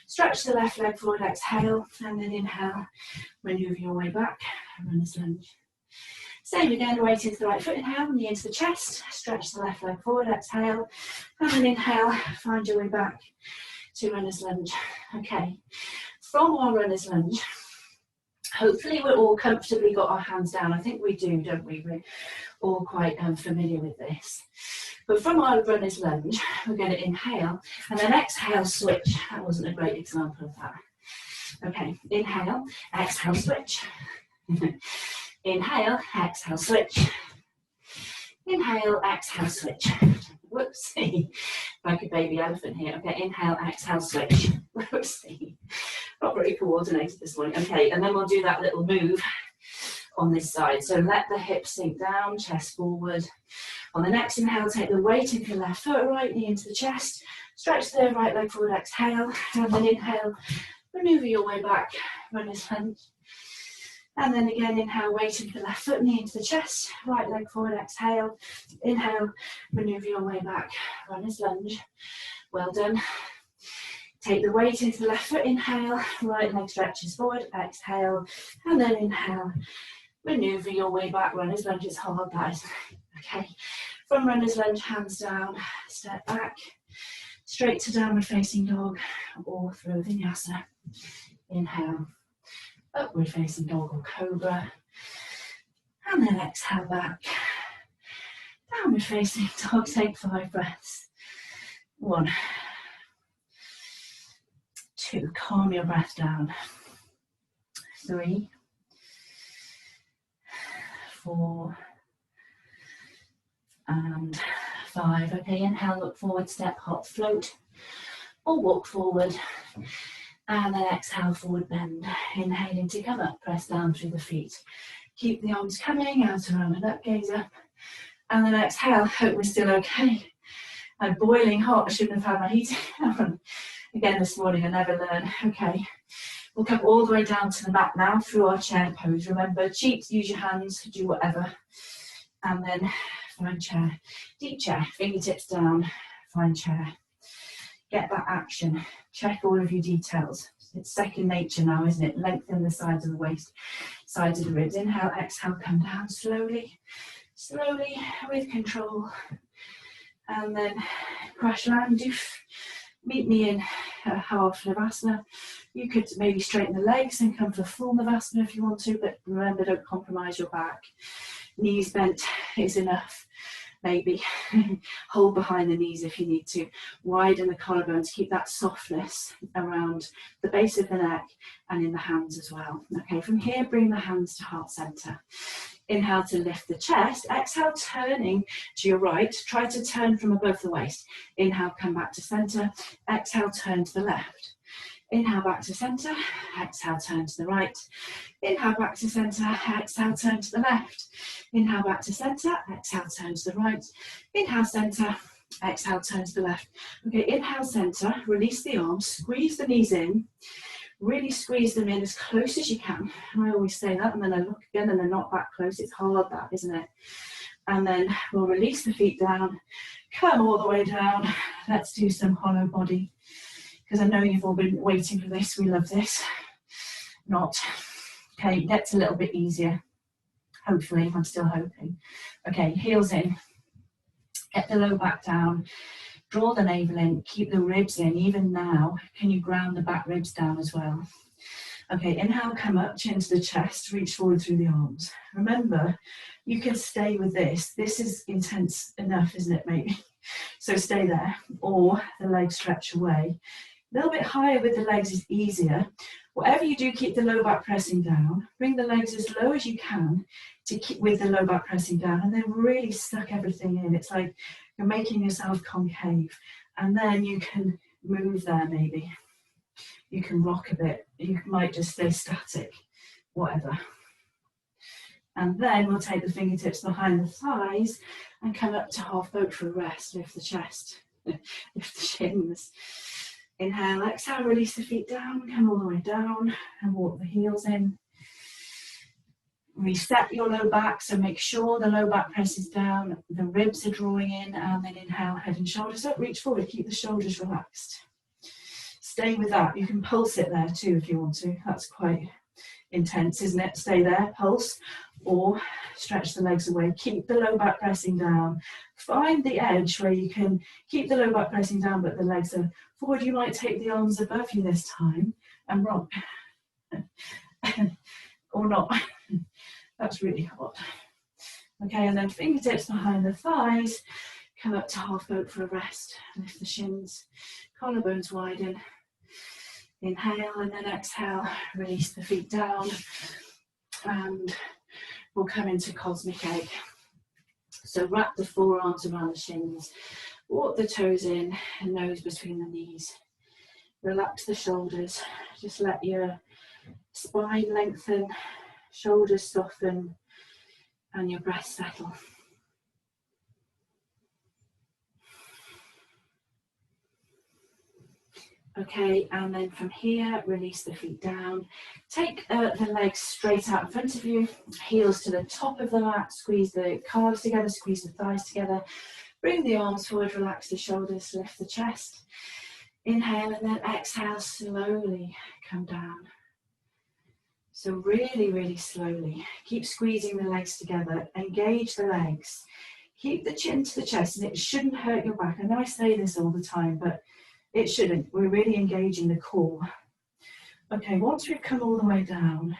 stretch the left leg forward, exhale, and then inhale, maneuver your way back, runner's lunge. Same again, weight into the right foot, inhale, knee into the chest, stretch the left leg forward, exhale, and then inhale, find your way back to runner's lunge. Okay, from our runner's lunge, hopefully we're all comfortably got our hands down. I think we do, don't we? We're all quite familiar with this. But from our runner's lunge, we're going to inhale and then exhale, switch. That wasn't a great example of that. Okay, inhale, exhale, switch. Inhale, exhale, switch. Inhale, exhale, switch. Whoopsie. Like a baby elephant here. Okay, inhale, exhale, switch. Whoopsie. Not very coordinated this morning. Okay, and then we'll do that little move on this side. So let the hips sink down, chest forward. On the next inhale, take the weight of your left foot, right knee into the chest. Stretch the right leg forward, exhale. And then inhale, maneuver your way back, runner's lunge. And then again, inhale, weight into the left foot, knee into the chest, right leg forward, exhale. Inhale, maneuver your way back, runner's lunge. Well done. Take the weight into the left foot, inhale, right leg stretches forward, exhale, and then inhale, maneuver your way back, runner's lunge. It's hard, guys. Okay, from runner's lunge, hands down, step back, straight to downward facing dog, or through vinyasa. Inhale, upward facing dog or cobra, and then exhale back, downward facing dog, take 5 breaths. 1, 2, calm your breath down. 3, 4, and 5. Okay, inhale, look forward, step, hop, float, or walk forward. And then exhale, forward bend. Inhaling to come up, press down through the feet. Keep the arms coming, out around and up, gaze up. And then exhale, hope we're still okay. I'm boiling hot, I shouldn't have had my heating on. Again this morning, I never learn. Okay, we'll come all the way down to the mat now through our chair pose. Remember, cheats, use your hands, do whatever. And then find chair, deep chair, fingertips down, find chair. Get that action, check all of your details. It's second nature now, isn't it? Lengthen the sides of the waist, sides of the ribs. Inhale, exhale, come down slowly, slowly, with control. And then crash land, doof. Meet me in half Navasana. You could maybe straighten the legs and come for full Navasana if you want to, but remember, don't compromise your back. Knees bent is enough. Maybe hold behind the knees if you need to. Widen the collarbones, keep that softness around the base of the neck and in the hands as well. Okay, from here, bring the hands to heart center. Inhale to lift the chest. Exhale, turning to your right. Try to turn from above the waist. Inhale, come back to center. Exhale, turn to the left. Inhale back to centre, exhale, turn to the right. Inhale back to centre, exhale, turn to the left. Inhale back to centre, exhale, turn to the right. Inhale centre, exhale, turn to the left. Okay, inhale centre, release the arms, squeeze the knees in, really squeeze them in as close as you can. I always say that, and then I look again and they're not that close. It's hard that, isn't it? And then we'll release the feet down, come all the way down. Let's do some hollow body, because I know you've all been waiting for this. We love this. Not. Okay, it gets a little bit easier. Hopefully, I'm still hoping. Okay, heels in. Get the low back down. Draw the navel in. Keep the ribs in. Even now, can you ground the back ribs down as well? Okay, inhale, come up, chin to the chest, reach forward through the arms. Remember, you can stay with this. This is intense enough, isn't it, maybe? So stay there, or the legs stretch away. A little bit higher with the legs is easier. Whatever you do, keep the low back pressing down. Bring the legs as low as you can to keep with the low back pressing down, and then really suck everything in. It's like you're making yourself concave, and then you can move there maybe. You can rock a bit. You might just stay static, whatever. And then we'll take the fingertips behind the thighs and come up to half boat for a rest. Lift the chest, lift the shins. Inhale, exhale, release the feet down, come all the way down and walk the heels in. Reset your low back, so make sure the low back presses down, the ribs are drawing in, and then inhale, head and shoulders up, reach forward, keep the shoulders relaxed. Stay with that. You can pulse it there too if you want to. That's quite intense, isn't it? Stay there, pulse, or stretch the legs away. Keep the low back pressing down. Find the edge where you can keep the low back pressing down, but the legs are forward. You might take the arms above you this time and rock. Or not. That's really hard. Okay, and then fingertips behind the thighs. Come up to half boat for a rest. Lift the shins, collarbones widen. Inhale and then exhale, release the feet down, and we'll come into cosmic egg. So wrap the forearms around the shins, walk the toes in, and nose between the knees. Relax the shoulders, just let your spine lengthen, shoulders soften, and your breath settle. Okay, and then from here, release the feet down. Take the legs straight out in front of you, heels to the top of the mat, squeeze the calves together, squeeze the thighs together. Bring the arms forward, relax the shoulders, lift the chest. Inhale and then exhale, slowly come down. So really, really slowly. Keep squeezing the legs together, engage the legs. Keep the chin to the chest, and it shouldn't hurt your back. I know I say this all the time, but it shouldn't. We're really engaging the core. Okay, once we've come all the way down,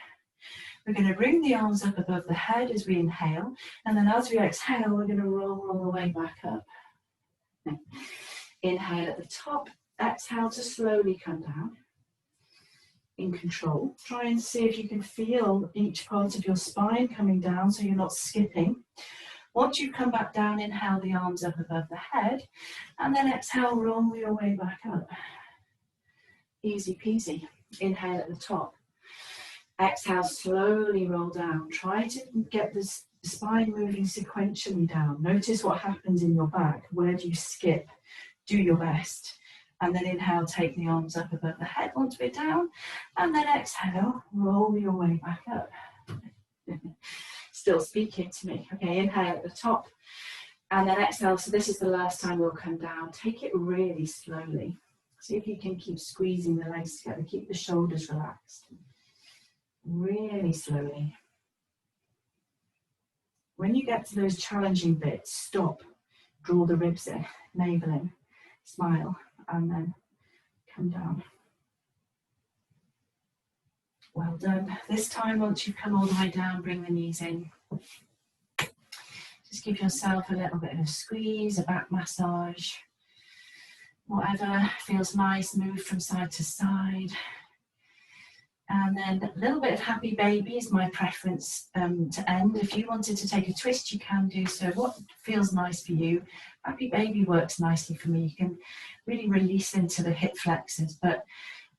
we're going to bring the arms up above the head as we inhale, and then as we exhale, we're going to roll all the way back up. Inhale at the top, exhale to slowly come down. In control. Try and see if you can feel each part of your spine coming down so you're not skipping. Once you come back down, inhale the arms up above the head, and then exhale, roll your way back up. Easy peasy. Inhale at the top. Exhale, slowly roll down. Try to get the spine moving sequentially down. Notice what happens in your back. Where do you skip? Do your best. And then inhale, take the arms up above the head once we're down, and then exhale, roll your way back up. Still speaking to me. Okay, inhale at the top, and then exhale. So this is the last time we'll come down. Take it really slowly. See if you can keep squeezing the legs together. Keep the shoulders relaxed. Really slowly. When you get to those challenging bits, stop. Draw the ribs in, navel in, smile, and then come down. Well done. This time, once you've come all the way down, bring the knees in. Just give yourself a little bit of a squeeze, a back massage. Whatever feels nice, move from side to side. And then a little bit of happy baby is my preference to end. If you wanted to take a twist, you can do so. What feels nice for you? Happy baby works nicely for me. You can really release into the hip flexors, but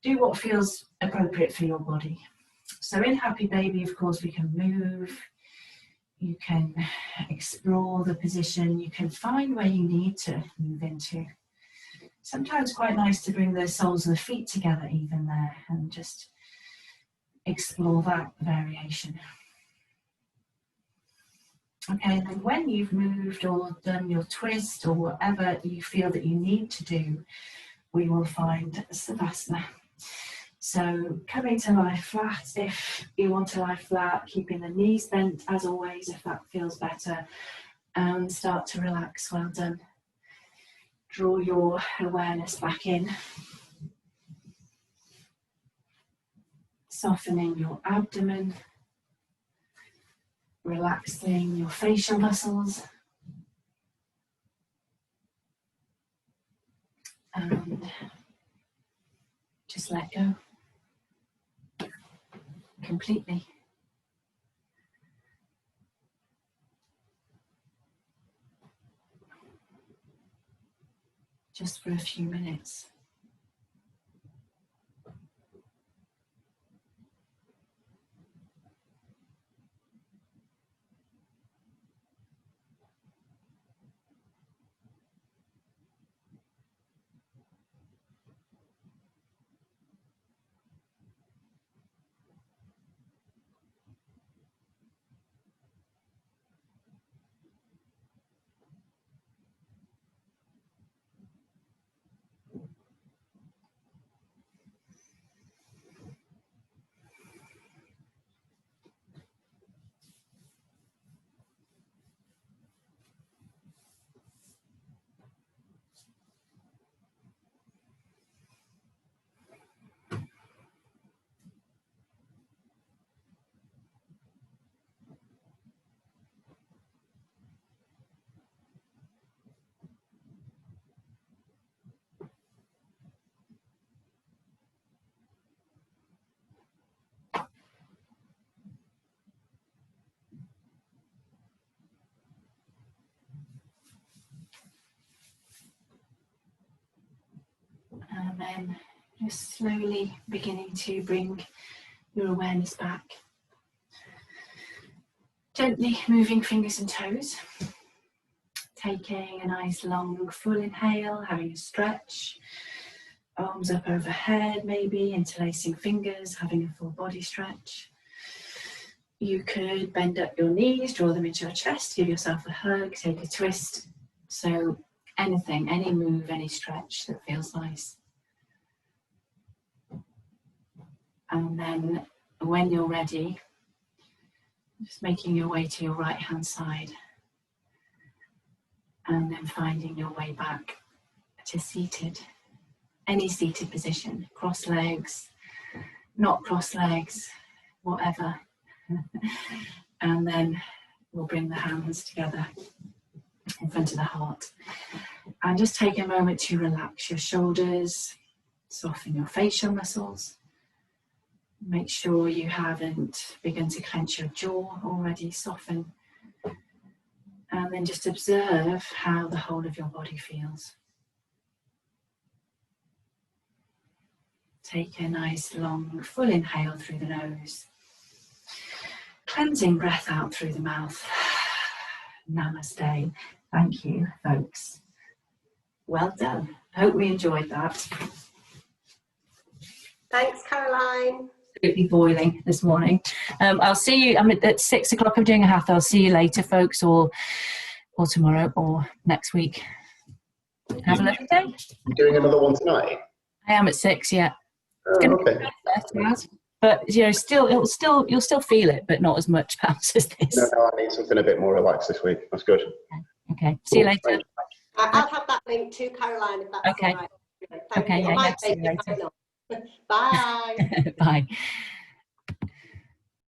do what feels appropriate for your body. So in Happy Baby, of course, we can move, you can explore the position, you can find where you need to move into. Sometimes quite nice to bring the soles of the feet together even there and just explore that variation. Okay, and then when you've moved or done your twist or whatever you feel that you need to do, we will find Savasana. So coming to lie flat, if you want to lie flat, keeping the knees bent as always, if that feels better, and start to relax. Well done. Draw your awareness back in. Softening your abdomen, relaxing your facial muscles, and just let go completely. Just for a few minutes. And then just slowly beginning to bring your awareness back. Gently moving fingers and toes. Taking a nice long full inhale, having a stretch. Arms up overhead maybe, interlacing fingers, having a full body stretch. You could bend up your knees, draw them into your chest, give yourself a hug, take a twist. So anything, any move, any stretch that feels nice. And then when you're ready, just making your way to your right hand side and then finding your way back to seated. Any seated position, cross legs, not cross legs, whatever. And then we'll bring the hands together in front of the heart. And just take a moment to relax your shoulders, soften your facial muscles. Make sure you haven't begun to clench your jaw already, soften. And then just observe how the whole of your body feels. Take a nice long full inhale through the nose. Cleansing breath out through the mouth. Namaste. Thank you, folks. Well done. Hope we enjoyed that. Thanks, Caroline. Absolutely boiling this morning. I'll see you. I'm at 6 o'clock. I'm doing a hatha. I'll see you later, folks, or tomorrow, or next week. Have a lovely day. You're doing another one tonight? I am at 6. Yeah. Oh, okay. But you know, you'll still feel it, but not as much perhaps as this. No, I need something a bit more relaxed this week. That's good. Okay. See you later. I'll have that link to Caroline if that's okay. all right. Okay. Yeah, see you later. Bye. Bye.